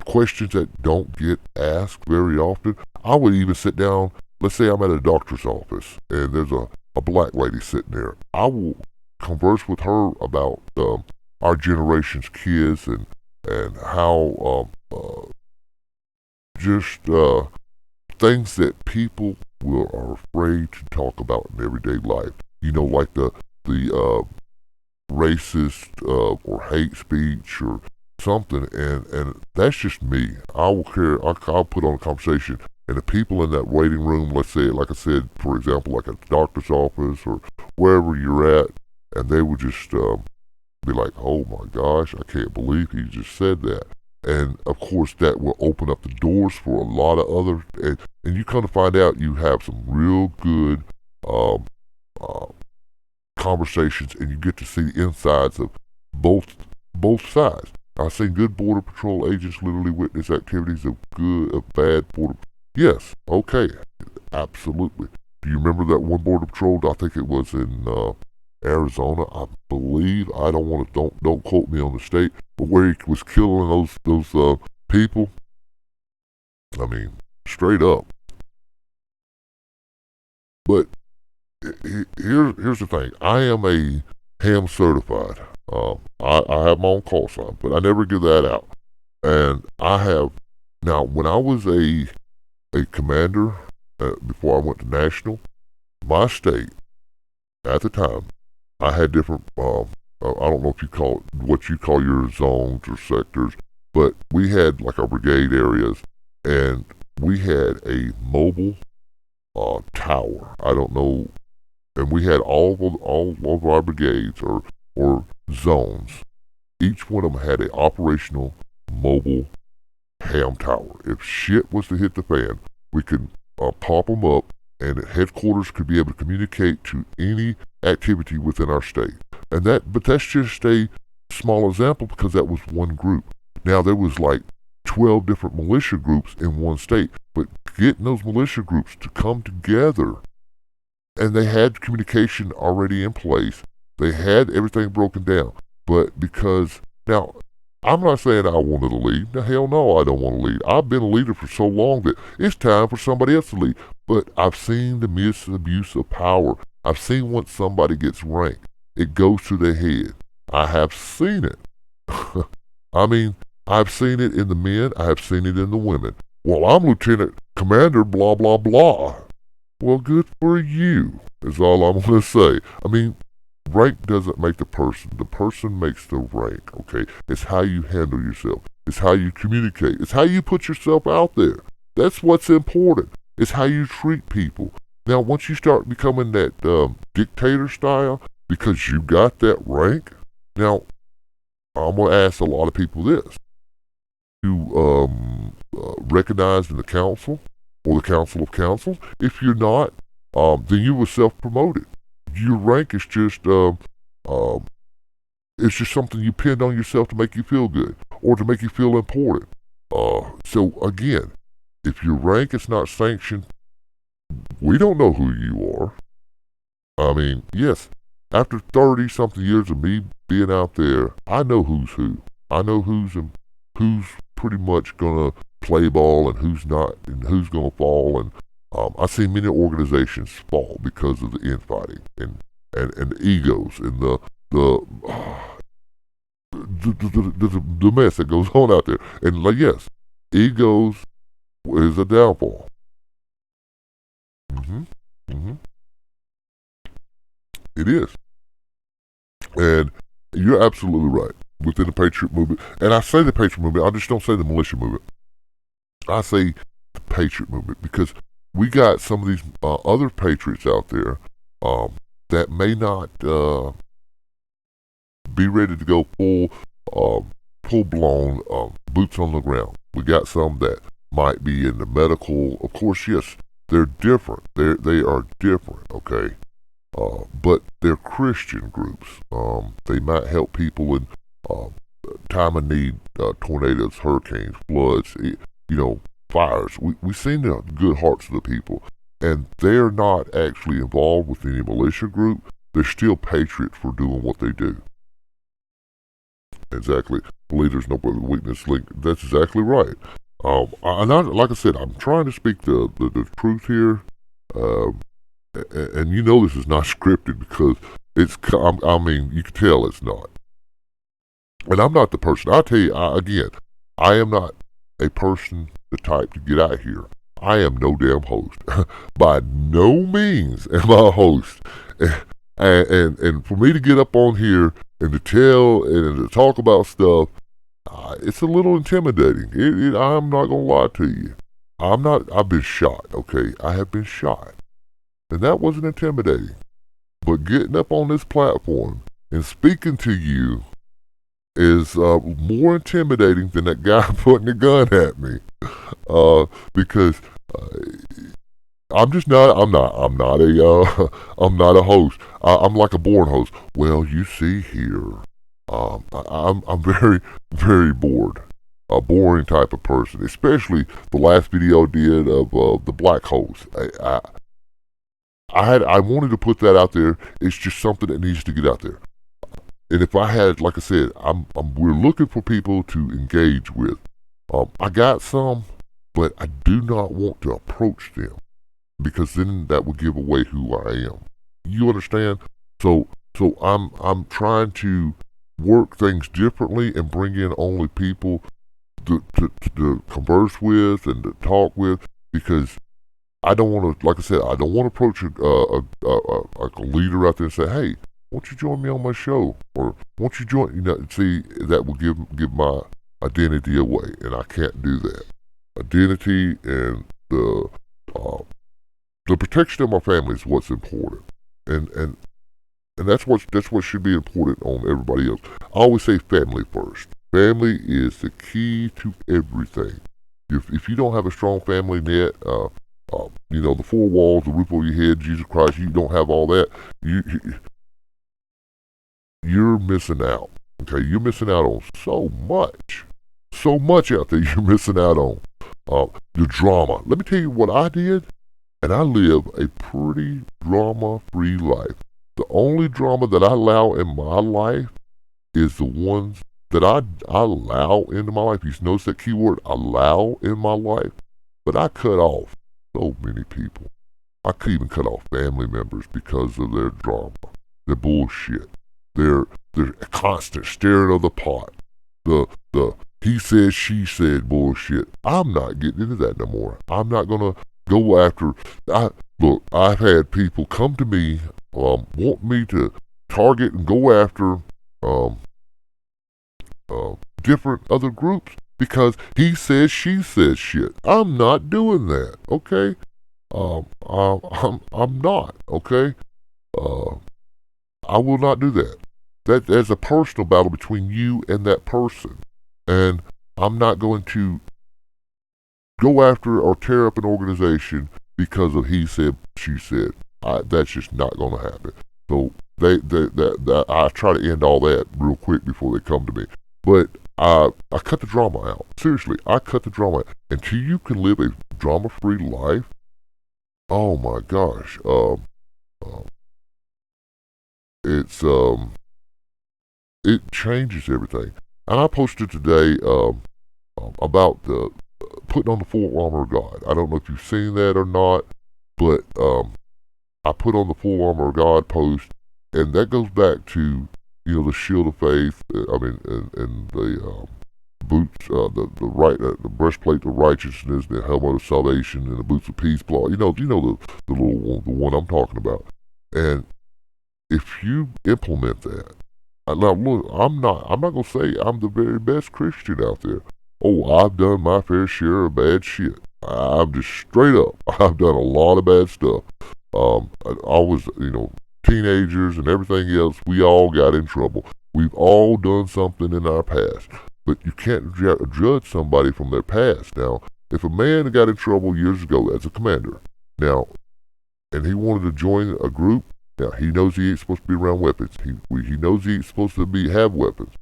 questions that don't get asked very often. I would even sit down. Let's say I'm at a doctor's office and there's a black lady sitting there. I will converse with her about our generation's kids and how just things that people are afraid to talk about in everyday life. Like the racist or hate speech or something, and that's just me. I will care. I'll put on a conversation, and the people in that waiting room, let's say, like I said, for example, like at the doctor's office or wherever you're at, and they would just be like, "Oh my gosh, I can't believe he just said that." And of course, that will open up the doors for a lot of other, and you kind of find out you have some real good conversations, and you get to see the insides of both sides. I've seen good Border Patrol agents literally witness activities of bad Border. Yes, okay, absolutely. Do you remember that one Border Patrol? I think it was in Arizona, I believe. I don't quote me on the state, but where he was killing those people. I mean, straight up. But here's the thing. I am a ham certified. I have my own call sign, but I never give that out. And I have now. When I was a commander before I went to national, my state at the time, I had different. I don't know if you call it what you call your zones or sectors, but we had like our brigade areas, and we had a mobile tower. I don't know, and we had all of our brigades or zones. Each one of them had an operational mobile ham tower. If shit was to hit the fan, we could pop them up, and headquarters could be able to communicate to any activity within our state. But that's just a small example because that was one group. Now there was like 12 different militia groups in one state, but getting those militia groups to come together, and they had communication already in place. They had everything broken down, but because now I'm not saying I wanted to lead. Now, hell no, I don't want to lead. I've been a leader for so long that it's time for somebody else to lead. But I've seen the misabuse of power. I've seen once somebody gets ranked, it goes to their head. I have seen it. I mean, I've seen it in the men. I have seen it in the women. Well, I'm Lieutenant Commander blah, blah, blah. Well, good for you, is all I'm going to say. I mean, rank doesn't make the person. The person makes the rank, okay? It's how you handle yourself. It's how you communicate. It's how you put yourself out there. That's what's important. It's how you treat people. Now, once you start becoming that dictator style, because you got that rank, now, I'm going to ask a lot of people this. You recognized in the council or the council of councils? If you're not, then you were self-promoted. Your rank is just it's just something you pinned on yourself to make you feel good or to make you feel important. So again, if your rank is not sanctioned, we don't know who you are. I mean, yes, after 30-something years of me being out there, I know who's who. I know who's pretty much gonna play ball and who's not, and who's gonna fall, and I see many organizations fall because of the infighting and the egos and the, the mess that goes on out there. And like, yes, egos is a downfall. hmm hmm It is. And you're absolutely right within the Patriot movement. And I say the Patriot movement, I just don't say the militia movement. I say the Patriot movement because we got some of these other patriots out there um, that may not be ready to go full blown boots on the ground. We got some that might be in the medical. Of course, yes, they're different. They are different. Okay, but they're Christian groups. They might help people in uh, time of need, tornadoes, hurricanes, floods, fires. We've seen the good hearts of the people, and they're not actually involved with any militia group. They're still patriots for doing what they do. Exactly. Believe there's no weakness link. That's exactly right. Like I said, I'm trying to speak the truth here. Um, and you know this is not scripted because I mean, you can tell it's not. And I'm not the person. I'll tell you, again, I am not a person, the type to get out here. I am no damn host. By no means am I a host. And for me to get up on here and to tell and to talk about stuff, it's a little intimidating. I'm not going to lie to you. I've been shot, okay? I have been shot. And that wasn't intimidating. But getting up on this platform and speaking to you is more intimidating than that guy putting a gun at me. Because I'm just not. I'm not a. I'm not a host. I'm like a born host. Well, you see here, I'm very, very bored. A boring type of person, especially the last video I did of the black holes. I wanted to put that out there. It's just something that needs to get out there. And if I had, like I said, we're looking for people to engage with. I got some, but I do not want to approach them because then that would give away who I am. You understand? So I'm trying to work things differently and bring in only people to converse with and to talk with because I don't want to, like I said, I don't want to approach a leader out there and say, hey, won't you join me on my show? Or won't you join, see, that will give my identity away, and I can't do that. Identity and the protection of my family is what's important. And that's what should be important on everybody else. I always say family first. Family is the key to everything. If you don't have a strong family net, the four walls, the roof over your head, Jesus Christ, you don't have all that, you're missing out. Okay, you're missing out on so much out there. You're missing out on the drama. Let me tell you what I did, and I live a pretty drama-free life. The only drama that I allow in my life is the ones that I allow into my life. You notice that keyword, allow in my life? But I cut off so many people. I could even cut off family members because of their drama, their bullshit, their constant stirring of the pot, the he said, she said bullshit. I'm not getting into that no more. I'm not gonna go after. Look, I've had people come to me, want me to target and go after different other groups because he says, she says shit. I'm not doing that. Okay. I'm not. Okay. I will not do that. That's a personal battle between you and that person. And I'm not going to go after or tear up an organization because of he said, she said. That's just not going to happen. So I try to end all that real quick before they come to me. But I cut the drama out. Seriously, I cut the drama out. Until you can live a drama-free life, oh my gosh, it changes everything. And I posted today about putting on the full armor of God. I don't know if you've seen that or not. but I put on the full armor of God post, and that goes back to the shield of faith. And the boots, the breastplate of righteousness, the helmet of salvation, and the boots of peace. Blah. The little one, the one I'm talking about. And if you implement that, now look, I'm not gonna say I'm the very best Christian out there. Oh, I've done my fair share of bad shit. I'm just straight up. I've done a lot of bad stuff. I was, teenagers and everything else. We all got in trouble. We've all done something in our past, but you can't judge somebody from their past. Now, if a man got in trouble years ago as a commander, now, and he wanted to join a group, now he knows he ain't supposed to be around weapons. He knows he ain't supposed to have weapons.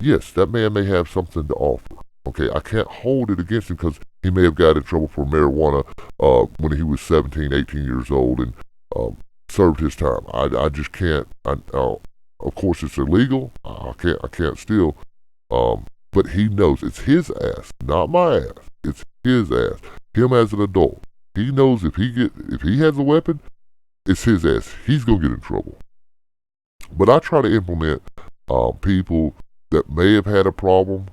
Yes, that man may have something to offer. Okay, I can't hold it against him because he may have got in trouble for marijuana when he was 17, 18 years old and served his time. I just can't. Of course, it's illegal. I can't steal. But he knows it's his ass, not my ass. It's his ass. Him as an adult, he knows if he has a weapon, it's his ass. He's gonna get in trouble. But I try to implement people that may have had a problem,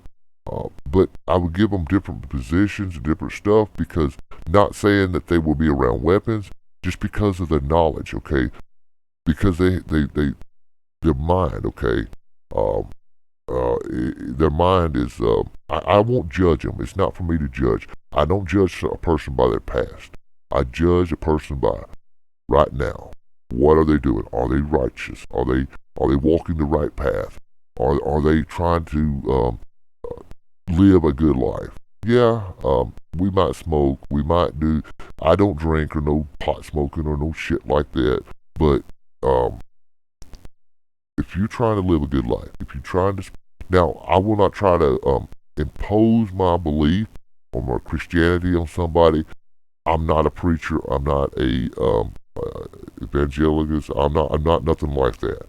but I would give them different positions and different stuff because not saying that they will be around weapons, just because of their knowledge, okay? Because their mind, okay? Their mind is, I won't judge them. It's not for me to judge. I don't judge a person by their past. I judge a person by right now. What are they doing? Are they righteous? Are they walking the right path? Are they trying to live a good life? Yeah, we might smoke. We might do. I don't drink or no pot smoking or no shit like that. But if you're trying to live a good life, if you're trying to, now I will not try to impose my belief or my Christianity on somebody. I'm not a preacher. I'm not a evangelist. I'm not nothing like that.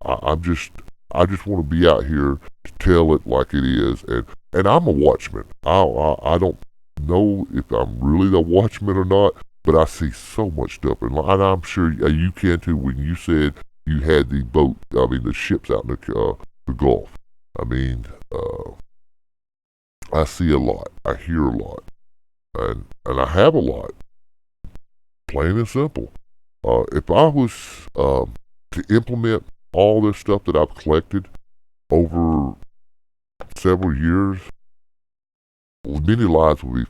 I just want to be out here to tell it like it is, and I'm a watchman. I don't know if I'm really the watchman or not, but I see so much stuff, and I'm sure you can too. When you said you had the ships out in the Gulf, I see a lot, I hear a lot, and I have a lot. Plain and simple. If I was to implement all this stuff that I've collected over several years, many lives would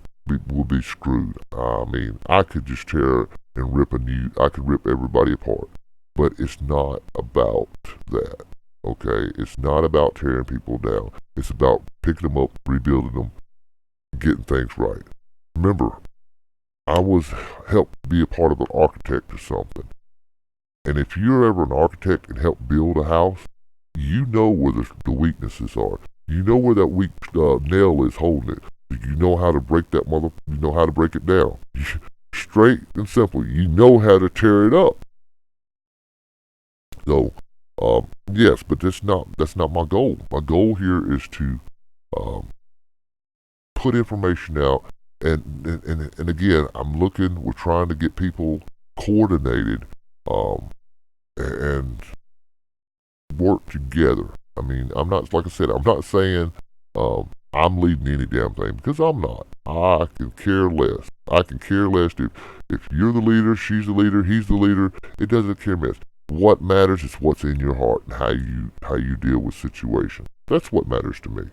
be screwed. I could just tear and I could rip everybody apart. But it's not about that, okay? It's not about tearing people down. It's about picking them up, rebuilding them, getting things right. Remember, I was helped be a part of an architect or something. And if you're ever an architect and help build a house, you know where the weaknesses are. You know where that weak nail is holding it. You know how to break you know how to break it down. Straight and simple. You know how to tear it up. So, yes, but that's not my goal. My goal here is to put information out, and again, we're trying to get people coordinated, and work together. I'm not, like I said, I'm not saying I'm leading any damn thing, because I'm not. I can care less. I can care less if you're the leader, she's the leader, he's the leader. It doesn't care much. What matters is what's in your heart and how you deal with situations. That's what matters to me.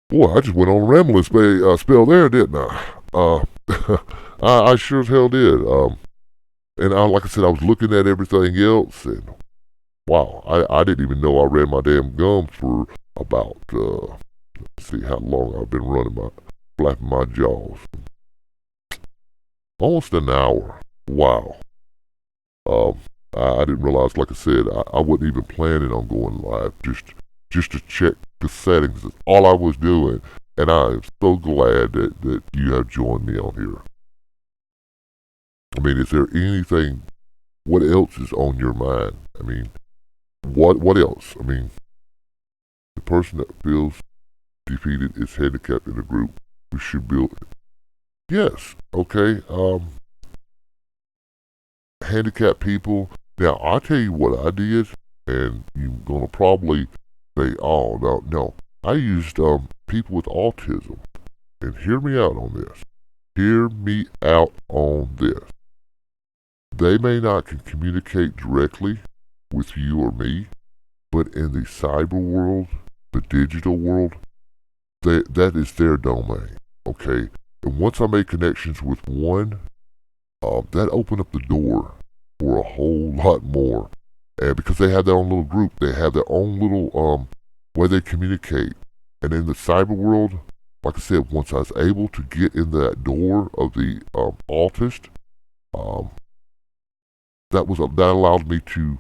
Boy, I just went on a rambling spell there, didn't I? I sure as hell did. Like I said, I was looking at everything else, and wow, I didn't even know I ran my damn gums for about, let's see how long I've been flapping my jaws. Almost an hour. Wow. I didn't realize, like I said, I wasn't even planning on going live, just to check the settings. That's all I was doing, and I am so glad that you have joined me on here. Is there anything? What else is on your mind? What else? The person that feels defeated is handicapped in the group. We should build it. Yes, okay. Handicapped people. Now, I'll tell you what I did, and you're going to probably say, oh, no. I used people with autism. And hear me out on this. Hear me out on this. They may not can communicate directly with you or me, but in the cyber world, the digital world, that is their domain. Okay? And once I made connections with one, that opened up the door for a whole lot more. And because they have their own little group, they have their own little way they communicate. And in the cyber world, like I said, once I was able to get in that door of the autist, um, that allowed me to,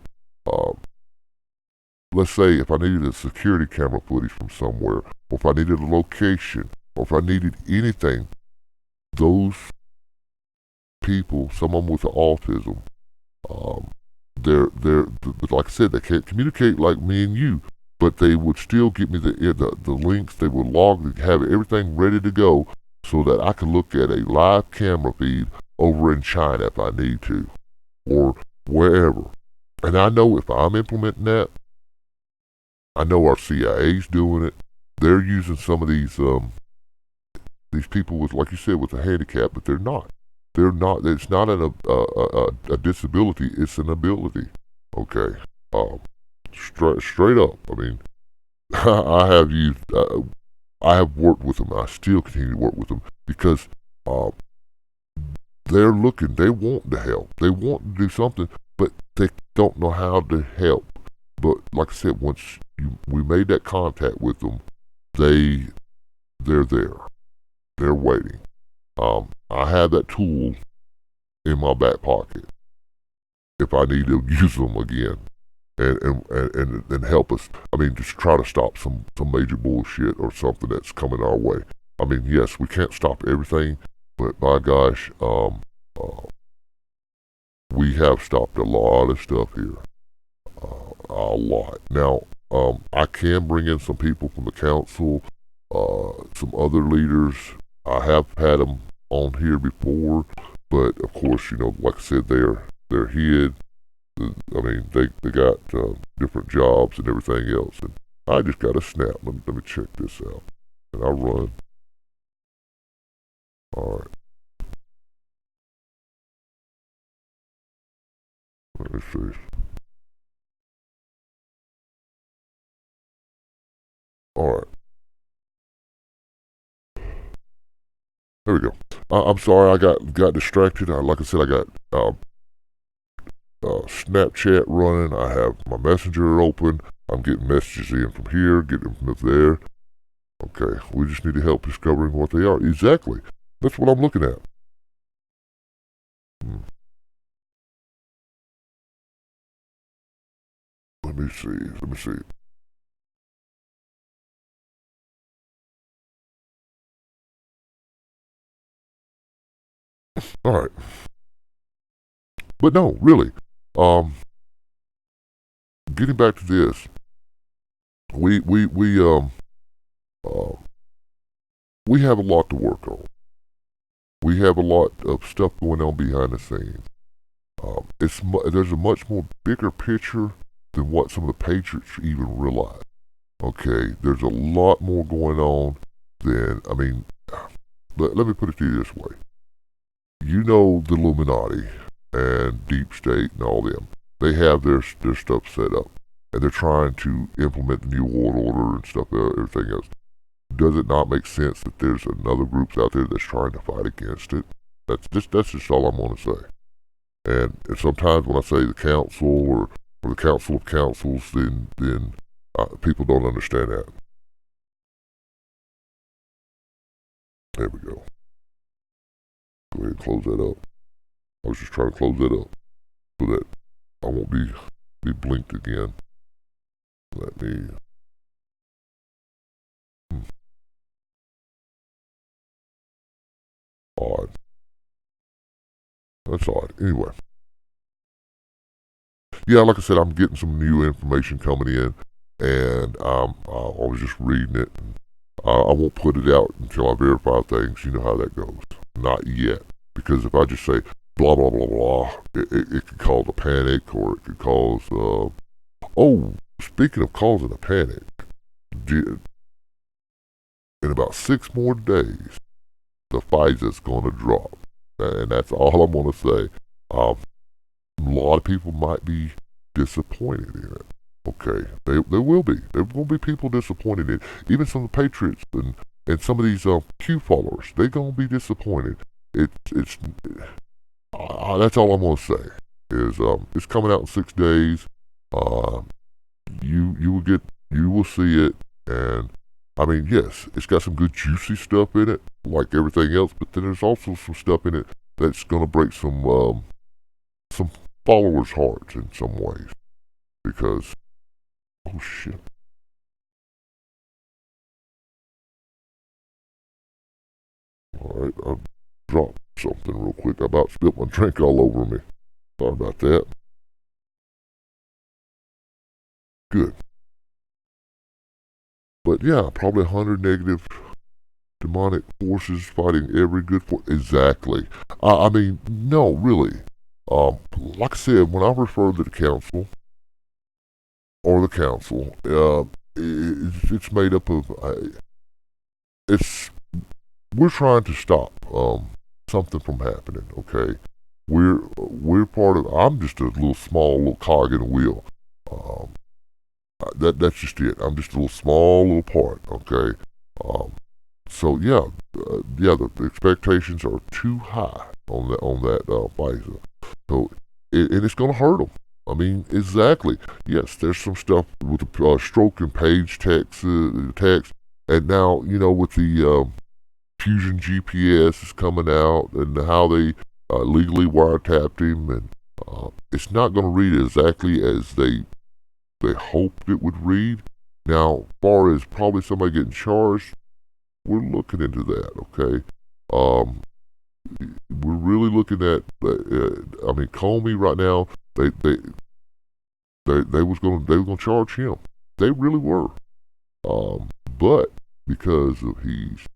let's say, if I needed a security camera footage from somewhere, or if I needed a location, or if I needed anything, those people, someone with autism, they're like I said, they can't communicate like me and you, but they would still give me the links. They would log, have everything ready to go, so that I could look at a live camera feed over in China if I need to, or wherever. And I know if I'm implementing that, I know our CIA's doing it. They're using some of these people with, like you said, with a handicap, but they're not. They're not. It's not a disability. It's an ability. Okay. Straight up. I mean, I have used. I have worked with them. I still continue to work with them because they're looking. They want to help. They want to do something, but they don't know how to help. But like I said, once we made that contact with them, they're there. They're waiting. I have that tool in my back pocket if I need to use them again and help us. I mean, just try to stop some major bullshit or something that's coming our way. I mean, yes, we can't stop everything, but by gosh, we have stopped a lot of stuff here. A lot. Now, I can bring in some people from the council, some other leaders. I have had them on here before, but of course, like I said, they're hid. I mean, they got different jobs and everything else, and I just got a snap. Let me check this out, and I'll run. All right. Let me see. All right. There we go. I'm sorry, I got distracted. Like I said, I got Snapchat running. I have my Messenger open. I'm getting messages in from here, getting them from there. Okay, we just need to help discovering what they are. Exactly. That's what I'm looking at. Let me see. Let me see. All right. But no, really. Um, Getting back to this, uh, we have a lot to work on. We have a lot of stuff going on behind the scenes. There's a much more bigger picture than what some of the Patriots even realize. Okay, there's a lot more going on than, I mean, let me put it to you this way. You know the Illuminati and Deep State and all them. They have their stuff set up, and they're trying to implement the New World Order and stuff, everything else. Does it not make sense that there's another groups out there that's trying to fight against it? That's just all I'm going to say. And sometimes when I say the council or the council of councils, then people don't understand that. There we go. Go ahead and close that up. I was just trying to close that up so that I won't be blinked again. Let me. Hmm, Odd. That's odd. Anyway. Yeah, like I said, I'm getting some new information coming in. and I was just reading it. I won't put it out until I verify things. You know how that goes. Not yet, because if I just say blah blah blah blah, it could cause a panic, or it could cause. Oh, speaking of causing a panic, in about 6 more days, the Pfizer's going to drop, and that's all I'm going to say. A lot of people might be disappointed in it. Okay, they will be. There will be people disappointed in it. Even some of the Patriots and some of these Q followers, they're gonna be disappointed. It's that's all I'm gonna say. Is it's coming out in 6 days. Uh, you will see it, and I mean, yes, it's got some good juicy stuff in it, like everything else. But then there's also some stuff in it that's gonna break some followers' hearts in some ways, because oh shit. Alright, I dropped something real quick. I about spilled my drink all over me. Sorry about that. Good. But yeah, probably 100 negative demonic forces fighting every good force. Exactly. I mean, no, really. Like I said, when I refer to the council, or the council, it's made up of, it's we're trying to stop something from happening. Okay, we're part of. I'm just a little cog in the wheel. Um, that's just it. I'm just a small little part. Okay. Um, so yeah, the expectations are too high on that Pfizer. So and it's gonna hurt them. I mean, exactly. Yes, there's some stuff with the stroke and page text, and now with the Fusion GPS is coming out, and how they legally wiretapped him, and it's not going to read exactly as they hoped it would read. Now, as far as probably somebody getting charged, we're looking into that. Okay, we're really looking at. I mean, Comey right now. They were gonna charge him. They really were. But because of he's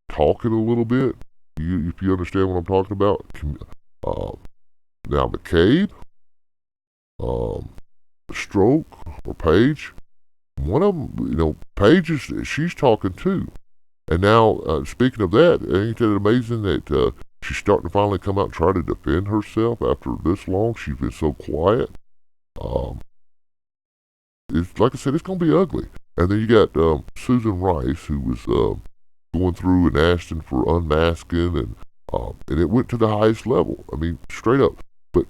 talking a little bit. If you understand what I'm talking about. Um, Now McCabe, um, Stroke, or Page, one of them, Paige she's talking too. And now, speaking of that, ain't it amazing that she's starting to finally come out and try to defend herself after this long? She's been so quiet. Um, it's like I said, it's gonna be ugly. And then you got Susan Rice, who was going through and asking for unmasking, and it went to the highest level. I mean, straight up. But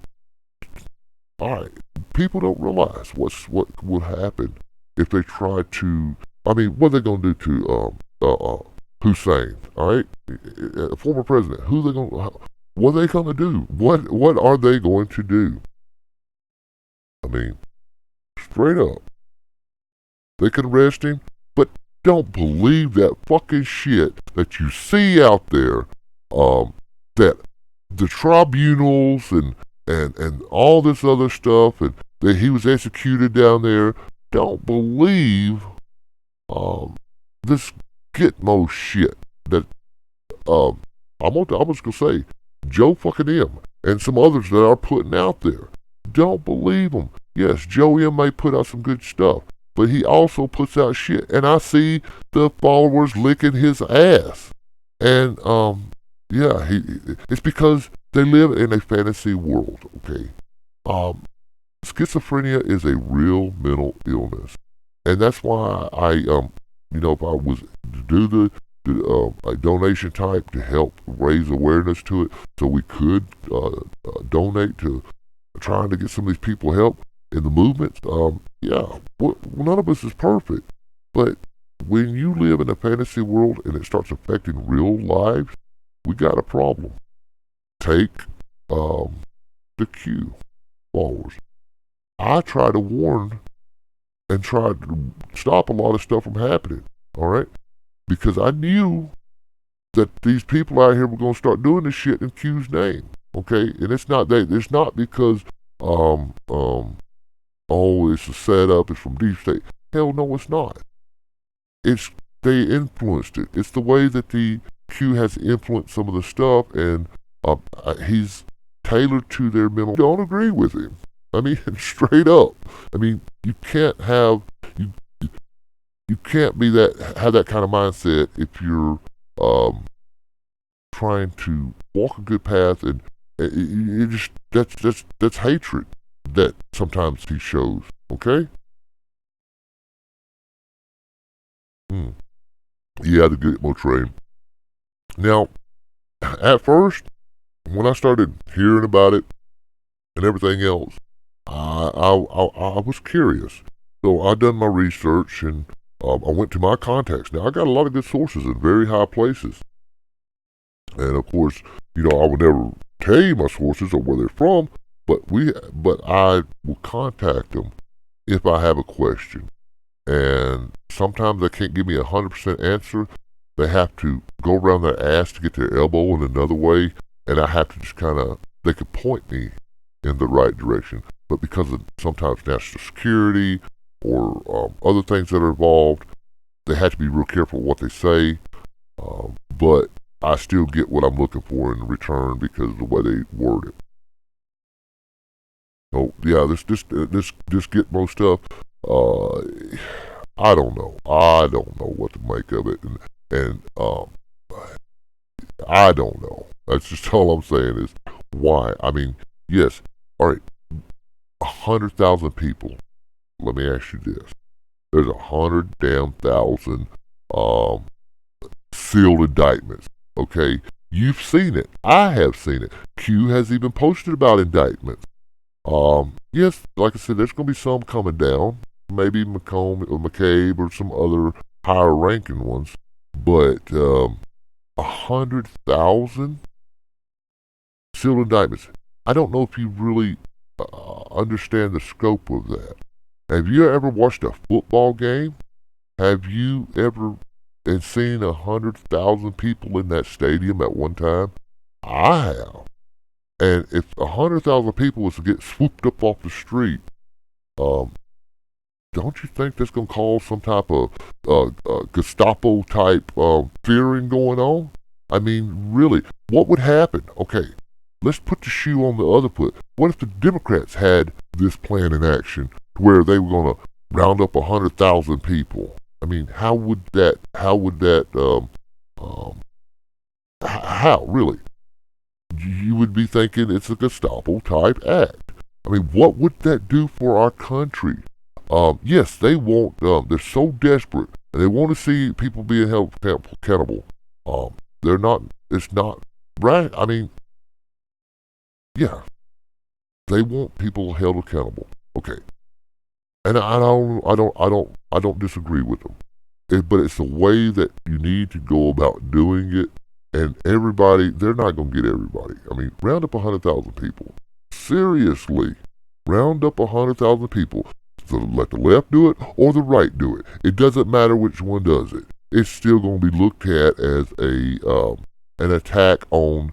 all right, people don't realize what would happen if they try to. I mean, what are they gonna do to Hussein? All right, a former president. What are they gonna do? What are they going to do? I mean, straight up, they can arrest him, but don't believe that fucking shit that you see out there. That the tribunals and all this other stuff, and that he was executed down there. Don't believe this Gitmo shit that I was gonna say Joe fucking M and some others that are putting out there. Don't believe them. Yes, Joe M may put out some good stuff, but he also puts out shit, and I see the followers licking his ass. And yeah, it's because they live in a fantasy world. Okay, schizophrenia is a real mental illness, and that's why if I was to do a donation type to help raise awareness to it, so we could donate to trying to get some of these people help in the movement. Yeah, none of us is perfect, but when you live in a fantasy world and it starts affecting real lives, we got a problem. Take the Q followers. I try to warn and try to stop a lot of stuff from happening. All right, because I knew that these people out here were going to start doing this shit in Q's name. Okay, and it's not because oh, it's a setup, it's from deep state. Hell no, it's not. It's they influenced it. It's the way that the Q has influenced some of the stuff, and he's tailored to their mental. I don't agree with him. I mean, straight up. I mean, you can't have you you can't be have that kind of mindset if you're trying to walk a good path, and you just that's hatred that sometimes he shows. Okay. Yeah, the Gitmo train. Now, at first, when I started hearing about it and everything else, I was curious. So I done my research, and I went to my contacts. Now I got a lot of good sources in very high places, and of course, I would never tell you my sources or where they're from, but I will contact them if I have a question. And sometimes they can't give me 100% answer. They have to go around their ass to get their elbow in another way, and I have to just they could point me in the right direction. But because of sometimes national security or other things that are involved, they have to be real careful what they say. But I still get what I'm looking for in return because of the way they word it. So yeah, this Gitmo stuff. I don't know. I don't know what to make of it, and I don't know. That's just all I'm saying is why. I mean, yes, all right, 100,000 people. Let me ask you this: there's 100,000 sealed indictments. Okay, you've seen it. I have seen it. Q has even posted about indictments. Yes, like I said, there's going to be some coming down. Maybe McComb or McCabe or some other higher ranking ones. But 100,000 sealed indictments. I don't know if you really understand the scope of that. Have you ever watched a football game? Have you ever seen 100,000 people in that stadium at one time? I have. And if 100,000 people was to get swooped up off the street, don't you think that's going to cause some type of Gestapo type fearing going on? I mean, really, what would happen? Okay, let's put the shoe on the other foot. What if the Democrats had this plan in action where they were going to round up 100,000 people? I mean, how would that, how really? You would be thinking it's a Gestapo type act. I mean, what would that do for our country? Yes, they want, they're so desperate, and they want to see people being held accountable. It's not right. I mean, yeah, they want people held accountable. Okay. And I don't disagree with them. But it's the way that you need to go about doing it. And everybody, they're not going to get everybody. I mean, round up 100,000 people. Seriously, round up 100,000 people. So let the left do it or the right do it. It doesn't matter which one does it. It's still going to be looked at as an attack on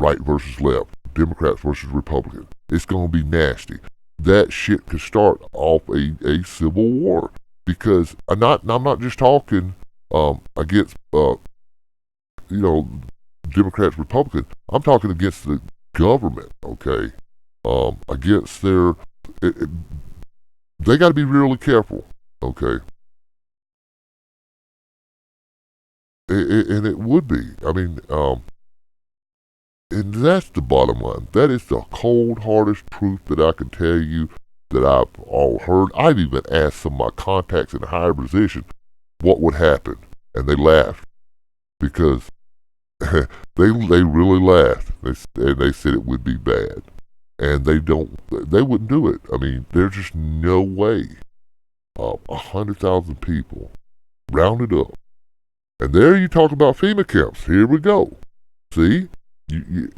right versus left, Democrats versus Republicans. It's going to be nasty. That shit could start off a civil war because I'm not just talking against Democrats, Republicans. I'm talking against the government. Okay, against their. They got to be really careful. Okay, and it would be. I mean, and that's the bottom line. That is the cold, hardest truth that I can tell you that I've all heard. I've even asked some of my contacts in a higher position what would happen, and they laughed because they really laughed. They said it would be bad, and they wouldn't do it. I mean, there's just no way. 100,000 people rounded up, and there you talk about FEMA camps. Here we go. See.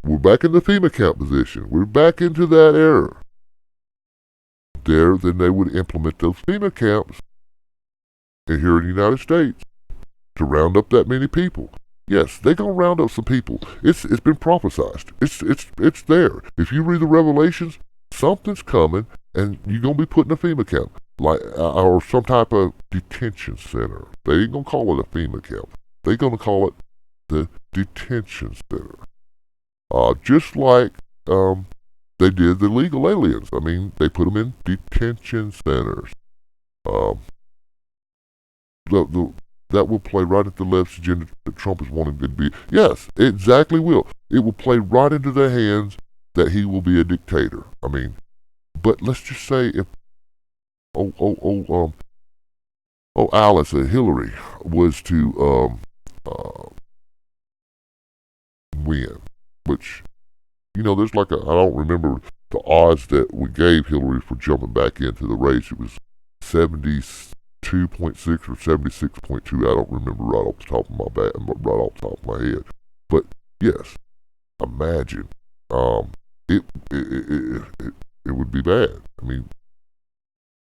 We're back in the FEMA camp position. We're back into that era. Then they would implement those FEMA camps here in the United States to round up that many people. Yes, they're gonna round up some people. It's been prophesized. It's there. If you read the Revelations, something's coming, and you're gonna be put in a FEMA camp, like or some type of detention center. They ain't gonna call it a FEMA camp. They're gonna call it the detention center. Just like they did the legal aliens. I mean, they put them in detention centers. Um, that will play right at the left's agenda that Trump is wanting to be. Yes, it exactly will. It will play right into their hands that he will be a dictator. I mean, but let's just say if Alice Hillary was to win, which there's like I don't remember the odds that we gave Hillary for jumping back into the race. It was 72.6 or 76.2. I don't remember right off the top of my head. But yes, imagine it would be bad. I mean,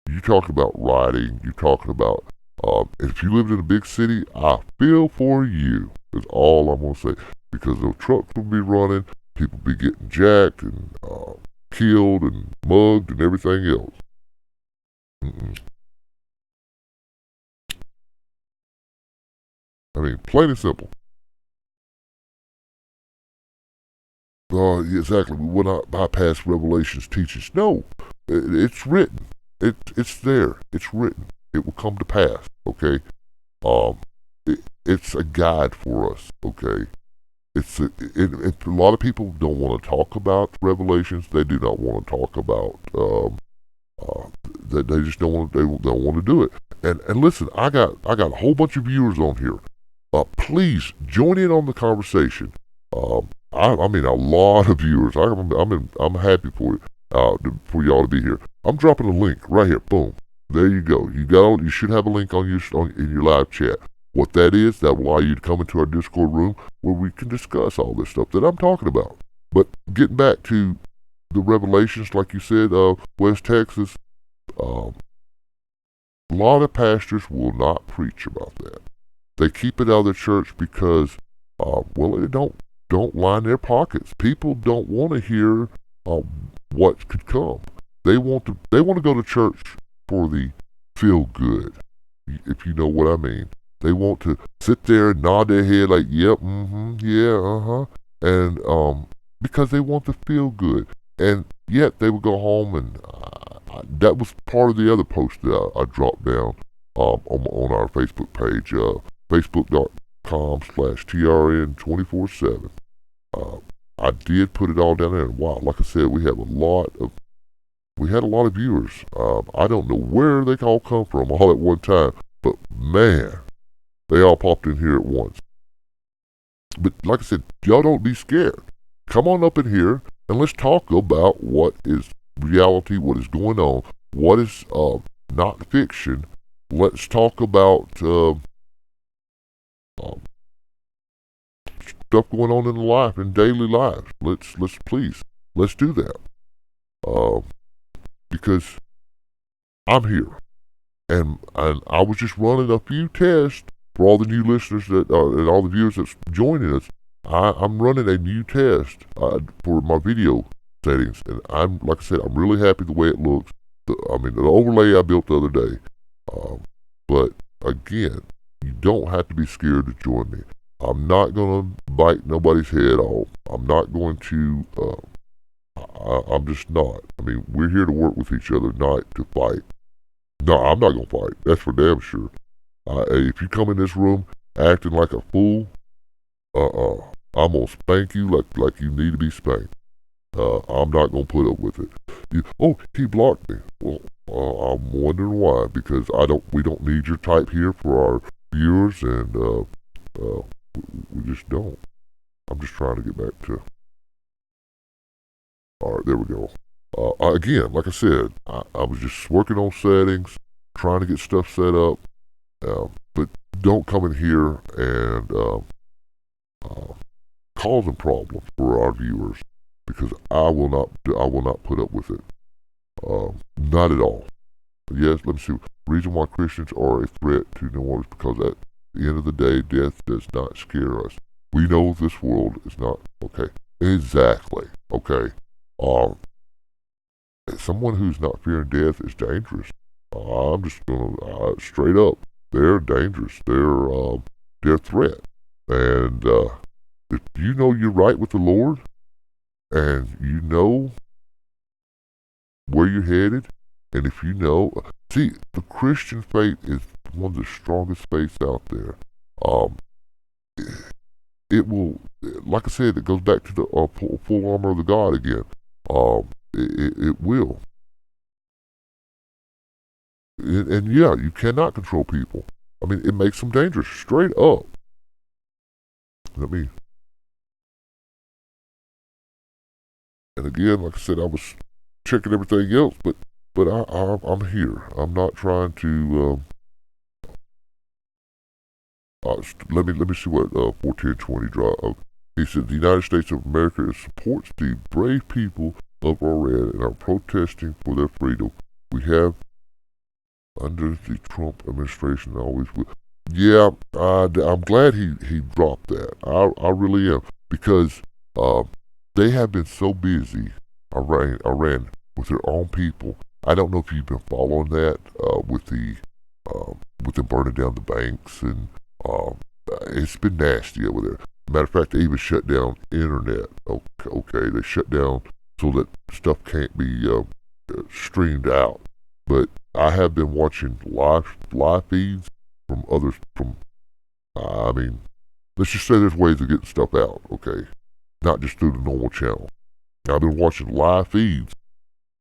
you talk about rioting. You talking about if you lived in a big city, I feel for you. Is all I'm gonna say, because the trucks will be running, people be getting jacked and killed and mugged and everything else. I mean, plain and simple. Exactly. We will not bypass Revelation's teachings. No, it's written. It's there. It's written. It will come to pass. Okay. It's a guide for us. Okay. A lot of people don't want to talk about Revelations. They do not want to talk about. They just don't want. They don't want to do it. And listen, I got a whole bunch of viewers on here. Please join in on the conversation. I mean, a lot of viewers. I'm happy for y'all to be here. I'm dropping a link right here. Boom. There you go. You should have a link in your live chat. What that is, that will allow you to come into our Discord room where we can discuss all this stuff that I'm talking about. But getting back to the Revelations, like you said, West Texas, a lot of pastors will not preach about that. They keep it out of the church because, they don't line their pockets. People don't want to hear what could come. They want to go to church for the feel good, if you know what I mean. They want to sit there and nod their head like, yep, yeah, and because they want to feel good. And yet they would go home, and that was part of the other post that I dropped down on our Facebook page, facebook.com/TRN247. I did put it all down there, and wow, like I said, we had a lot of viewers. I don't know where they all come from all at one time, but man, they all popped in here at once. But like I said, y'all don't be scared. Come on up in here and let's talk about what is reality, what is going on, what is not fiction. Let's talk about stuff going on in daily lives. Let's do that. Because I'm here, and I was just running a few tests for all the new listeners and all the viewers that's joining us. I'm running a new test for my video settings, and like I said, I'm really happy the way it looks. The overlay I built the other day. But again, you don't have to be scared to join me. I'm not going to bite nobody's head off. I'm not going to, I'm just not. I mean, we're here to work with each other, not to fight. No, I'm not going to fight. That's for damn sure. If you come in this room acting like a fool, I'm going to spank you like you need to be spanked. I'm not going to put up with it. He blocked me. Well, I'm wondering why, because we don't need your type here for our viewers, and we just don't. I'm just trying to get back to. All right, there we go. Again, like I said, I was just working on settings, trying to get stuff set up, but don't come in here and causing problems for our viewers, because I will not put up with it. Not at all. Yes, let me see. The reason why Christians are a threat to New Orleans, because at the end of the day, death does not scare us. We know this world is not okay. Exactly. Okay. someone who's not fearing death is dangerous. I'm just gonna straight up. They're dangerous. They're a threat. And if you know you're right with the Lord, and you know where you're headed, and if you know, see, the Christian faith is one of the strongest faiths out there. Um, it will, like I said, it goes back to the full armor of the God again. It will. And yeah, you cannot control people. I mean, it makes them dangerous, straight up. Let me, and again, like I said, I was checking everything else, but I'm here. I'm not trying to. Let me see what 1420 draw. He said the United States of America supports the brave people of Iran and are protesting for their freedom. We have under the Trump administration always will. Yeah, I'm glad he dropped that. I really am because uh, they have been so busy. Iran with their own people. I don't know if you've been following that uh, with them burning down the banks and it's been nasty over there. Matter of fact, they even shut down internet. Okay, they shut down so that stuff can't be streamed out. But I have been watching live feeds from others. I mean, let's just say there's ways of getting stuff out. Okay, not just through the normal channel. I've been watching live feeds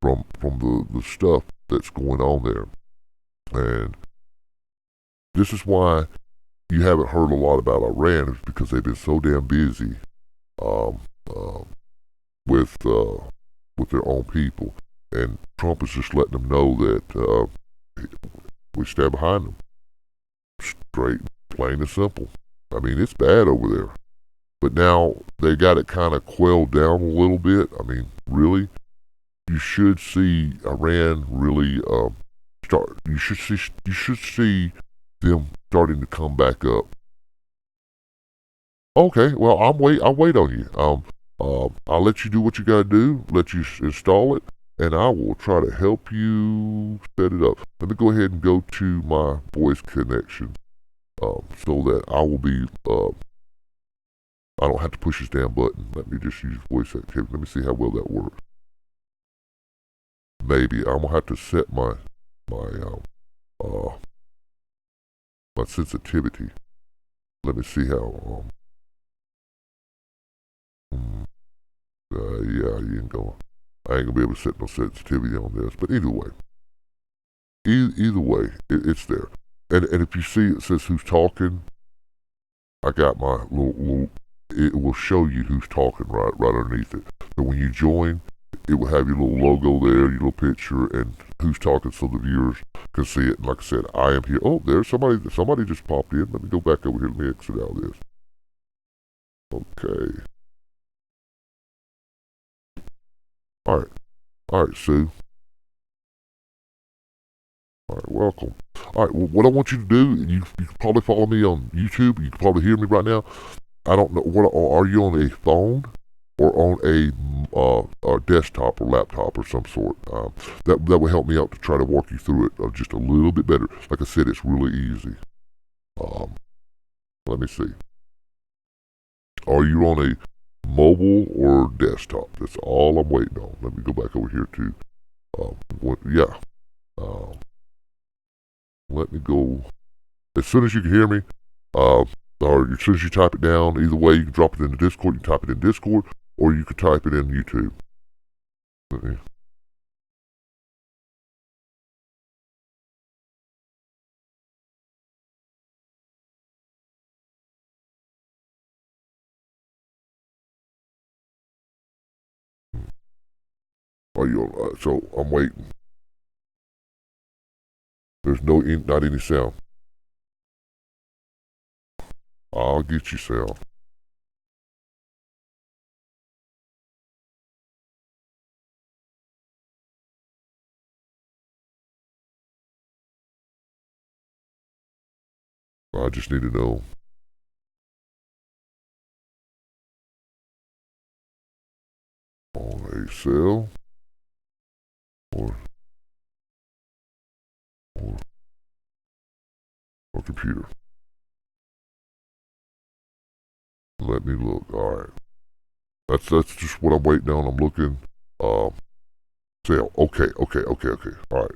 from the stuff that's going on there, and this is why you haven't heard a lot about Iran is because they've been so damn busy um, uh, with with their own people, and Trump is just letting them know that we stand behind them, straight, plain and simple. I mean, it's bad over there, but now they got it kind of quelled down a little bit. I mean, really, you should see Iran really start. You should see them starting to come back up. Okay, well, I'll wait on you. I'll let you do what you gotta do. Let you install it, and I will try to help you set it up. Let me go ahead and go to my voice connection, so that I will be. I don't have to push this damn button. Let me just use voice activity. Let me see how well that works. Maybe I'm gonna have to set my uh my sensitivity. Let me see how. Mm, yeah, you ain't gonna. I ain't gonna be able to set no sensitivity on this. But either way, either way, it's there. And if you see it says who's talking, I got my little. It will show you who's talking right underneath it. So when you join, it will have your little logo there, your little picture, and who's talking, so the viewers can see it. And like I said, I am here. Oh, there's somebody. Somebody just popped in. Let me go back over here. Let me exit out of this. Okay. All right. All right, Sue. All right, welcome. All right, well, what I want you to do, you can probably follow me on YouTube. You can probably hear me right now. I don't know what are you on a phone or on a desktop or laptop or some sort. That will help me out to try to walk you through it just a little bit better. Like I said, it's really easy. Um, let me see. Are you on a mobile or desktop? That's all I'm waiting on. Let me go back over here to yeah. Um, let me go as soon as you can hear me. Uh, or as soon as you type it down, either way, you can drop it in the Discord. You can type it in Discord, or you can type it in YouTube. Okay. Are you so I'm waiting. There's not any sound. I'll get you sound. I just need to know. On a cell. or computer. Let me look. All right. That's just what I'm waiting on. I'm looking. Sale. Okay. All right.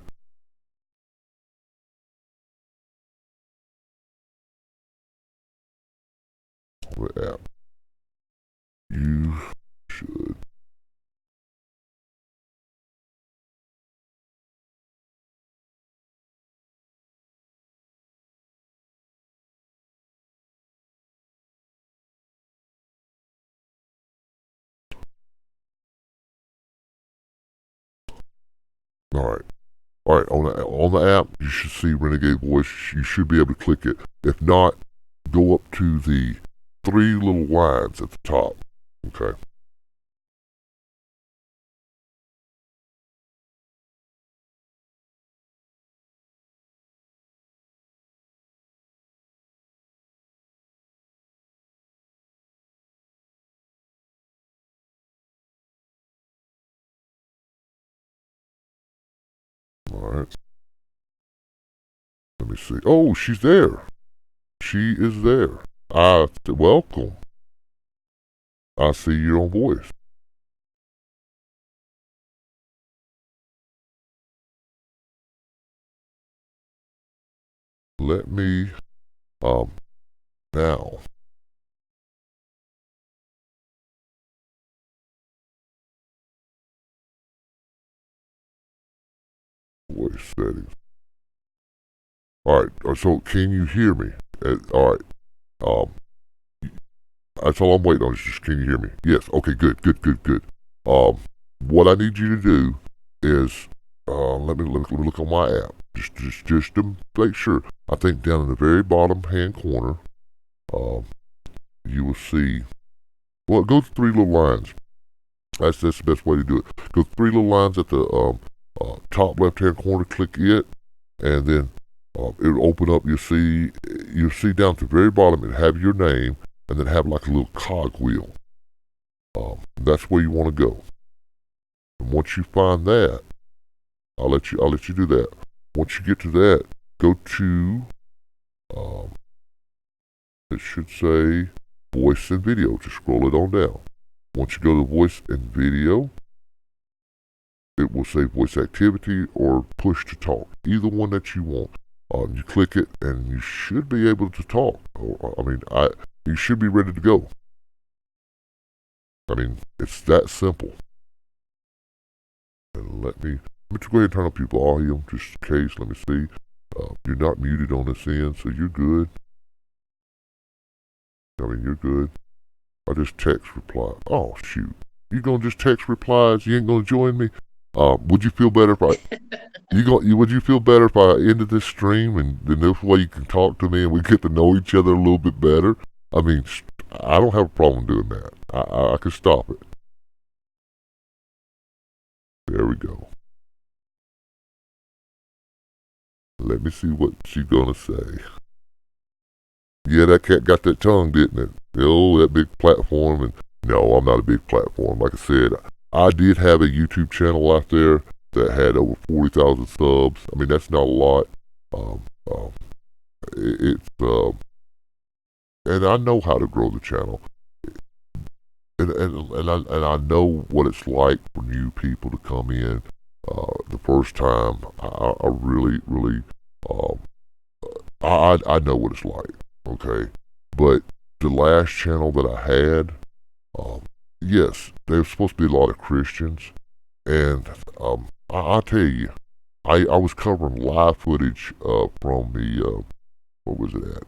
The app. You should. All right. All right. On the app, you should see Renegade Voice. You should be able to click it. If not, go up to the 3 little lines at the top. Okay. All right. Let me see. Oh, she's there. She is there. Welcome. I see you're on Voice. Let me, now. Voice settings. All right. So can you hear me? All right. Um, that's all I'm waiting on. Is just can you hear me? Yes. Okay. Good. What I need you to do is, let me look on my app. Just to make sure. I think down in the very bottom hand corner, you will see. Well, go to 3 little lines. That's the best way to do it. Go 3 little lines at the top left hand corner. Click it, and then it'll open up. You'll see down at the very bottom. It have your name, and then have like a little cog wheel. That's where you want to go. And once you find that, I'll let you do that. Once you get to that, go to it should say voice and video. Just scroll it on down. Once you go to voice and video, it will say voice activity or push to talk. Either one that you want. You click it, and you should be able to talk. You should be ready to go. I mean, it's that simple. And let me go ahead and turn up your volume just in case. Let me see. You're not muted on this end, so you're good. I mean, you're good. I just text reply. Oh, shoot. You gonna just text replies? You ain't gonna join me? Would you feel better if I... would you feel better if I ended this stream and then this way you can talk to me and we get to know each other a little bit better? I mean, I don't have a problem doing that. I can stop it. There we go. Let me see what she's gonna say. Yeah, that cat got that tongue, didn't it? Oh, that big platform. And no, I'm not a big platform. Like I said, I did have a YouTube channel out there that had over 40,000 subs. I mean, that's not a lot. And I know how to grow the channel. And I know what it's like for new people to come in the first time. I really, I know what it's like. Okay, but the last channel that I had, yes, there was supposed to be a lot of Christians, and I tell you, I was covering live footage from the what was it at?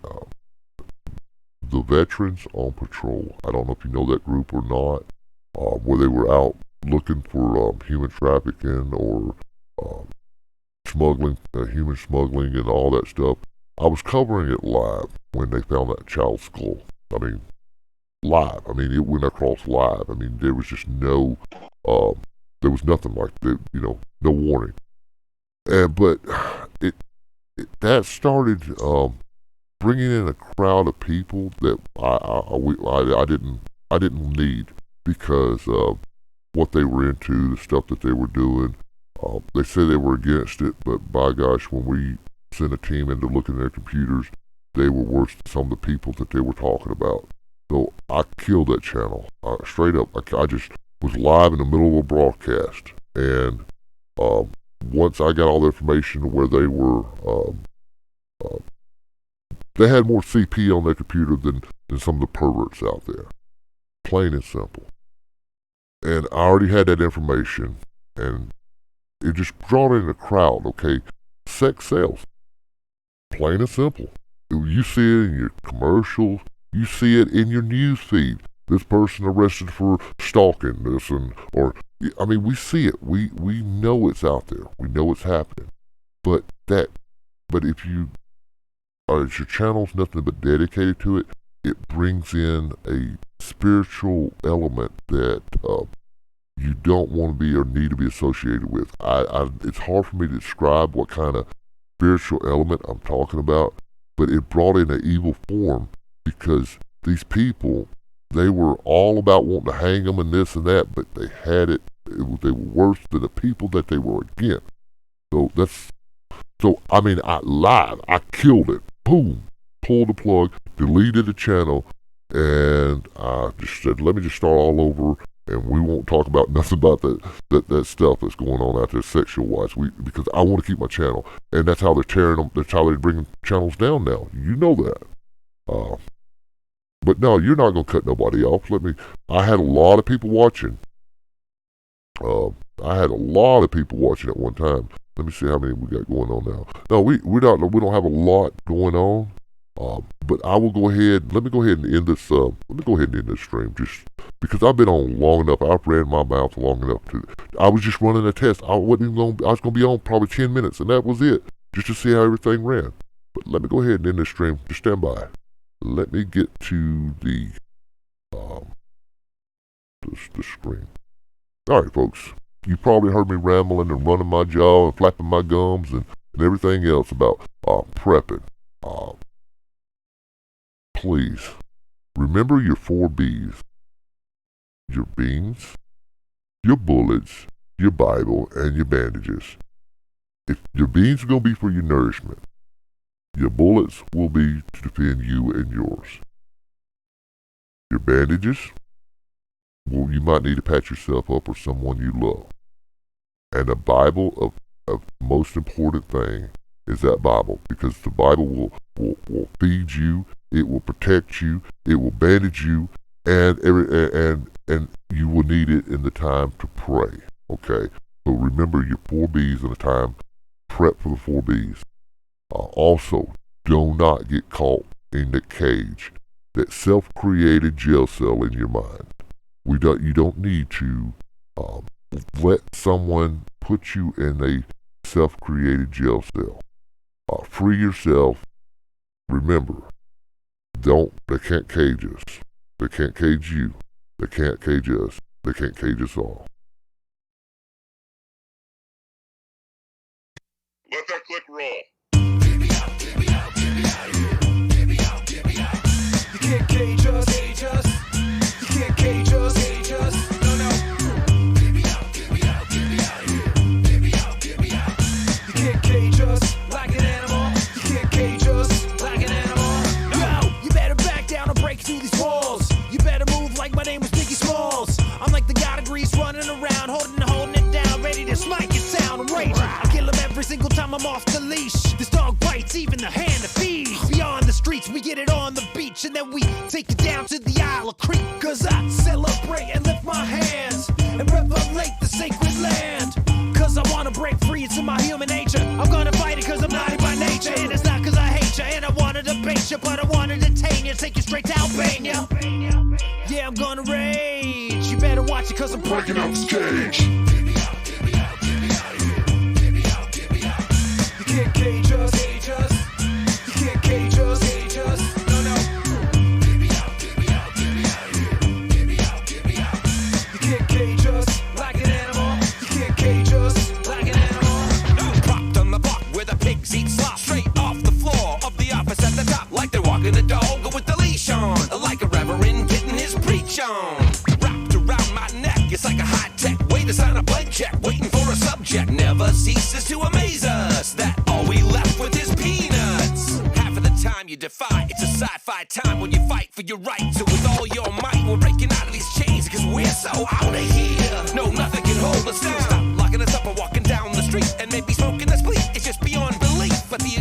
The Veterans on Patrol. I don't know if you know that group or not, where they were out looking for human trafficking or smuggling, human smuggling, and all that stuff. I was covering it live when they found that child's skull. I mean, live. I mean, it went across live. I mean, there was just there was nothing like that, no warning. But that started bringing in a crowd of people that I didn't need because of what they were into, the stuff that they were doing. They say they were against it, but by gosh, when we sent a team in to look in their computers, they were worse than some of the people that they were talking about. So I killed that channel. Straight up, I just was live in the middle of a broadcast. And once I got all the information to where they were, they had more CP on their computer than some of the perverts out there. Plain and simple. And I already had that information, and it just brought in a crowd, okay? Sex sells. Plain and simple. You see it in your commercials. You see it in your news feed. This person arrested for stalking this, we see it. We know it's out there. We know it's happening. But if your channel's nothing but dedicated to it, it brings in a spiritual element that you don't want to be or need to be associated with. It's hard for me to describe what kind of spiritual element I'm talking about, but it brought in an evil form because these people, they were all about wanting to hang them and this and that, but they had it. They were worse than the people that they were against. I killed it. Boom. Pulled the plug, deleted the channel, and I just said, let me just start all over, and we won't talk about nothing about that stuff that's going on out there sexual-wise, because I want to keep my channel. And that's how they're tearing them, that's how they're bringing channels down now. You know that. But no, you're not going to cut nobody off. I had a lot of people watching. I had a lot of people watching at one time. Let me see how many we got going on now. No, we don't have a lot going on. But I will go ahead. Let me go ahead and end this. Let me go ahead and end this stream, just because I've been on long enough. I've ran my mouth long enough I was just running a test. I was going to be on probably 10 minutes, and that was it, just to see how everything ran. But let me go ahead and end this stream. Just stand by. Let me get to the screen. All right, folks. You probably heard me rambling and running my jaw and flapping my gums and everything else about prepping. Please, remember your 4 B's. Your beans, your bullets, your Bible, and your bandages. If your beans are going to be for your nourishment, your bullets will be to defend you and yours. Your bandages, well, you might need to patch yourself up or someone you love. And the Bible, of most important thing, is that Bible, because the Bible will feed you, it will protect you, it will bandage you, and you will need it in the time to pray. Okay, so remember your 4 B's in the time. Prep for the 4 B's. Also, do not get caught in the cage, that self-created jail cell in your mind. You don't need to let someone put you in a self-created jail cell. Free yourself. Remember, they can't cage us. They can't cage you. They can't cage us. They can't cage us all. Let that click roll. You can't cage us, cage us. You can't cage us, cage us. No, no. You can't cage us like an animal. You can't cage us like an animal. No, you better back down or break through these walls. You better move like my name was Biggie Smalls. I'm like the god of Grease running around, holding it down, ready to smite your sound. I'm raging. I kill him every single time I'm off the leash. This dog bites even the hand that feeds. Beyond the streets, we get it on the beach, and then we take it down to the Isle of Creek. Cause I celebrate and lift my hands and revelate the sacred land. Cause I wanna break free, it's in my human nature. I'm gonna fight it cause I'm naughty by nature. And it's not cause I hate you and I wanna debate you, but I wanna detain you, take you straight to Albania. Yeah, I'm gonna rage. You better watch it cause I'm breaking out this cage. You can't cage us, cage us. You can't cage us, cage us. No, no. You can't cage us like an animal. You can't cage us like an animal. Propped on the block where the pigs eat slop. Straight off the floor of the office at the top. Like they're walking a dog with the leash on. Like a reverend getting his preach on. Wrapped around my neck, it's like a high-tech way to sign a blank check. Waiting for a subject, never defy. It's a sci-fi time when you fight for your right. So with all your might, we're breaking out of these chains because we're so out of here. No, nothing can hold us down. Stop locking us up and walking down the street and maybe smoking a split. It's just beyond belief, but the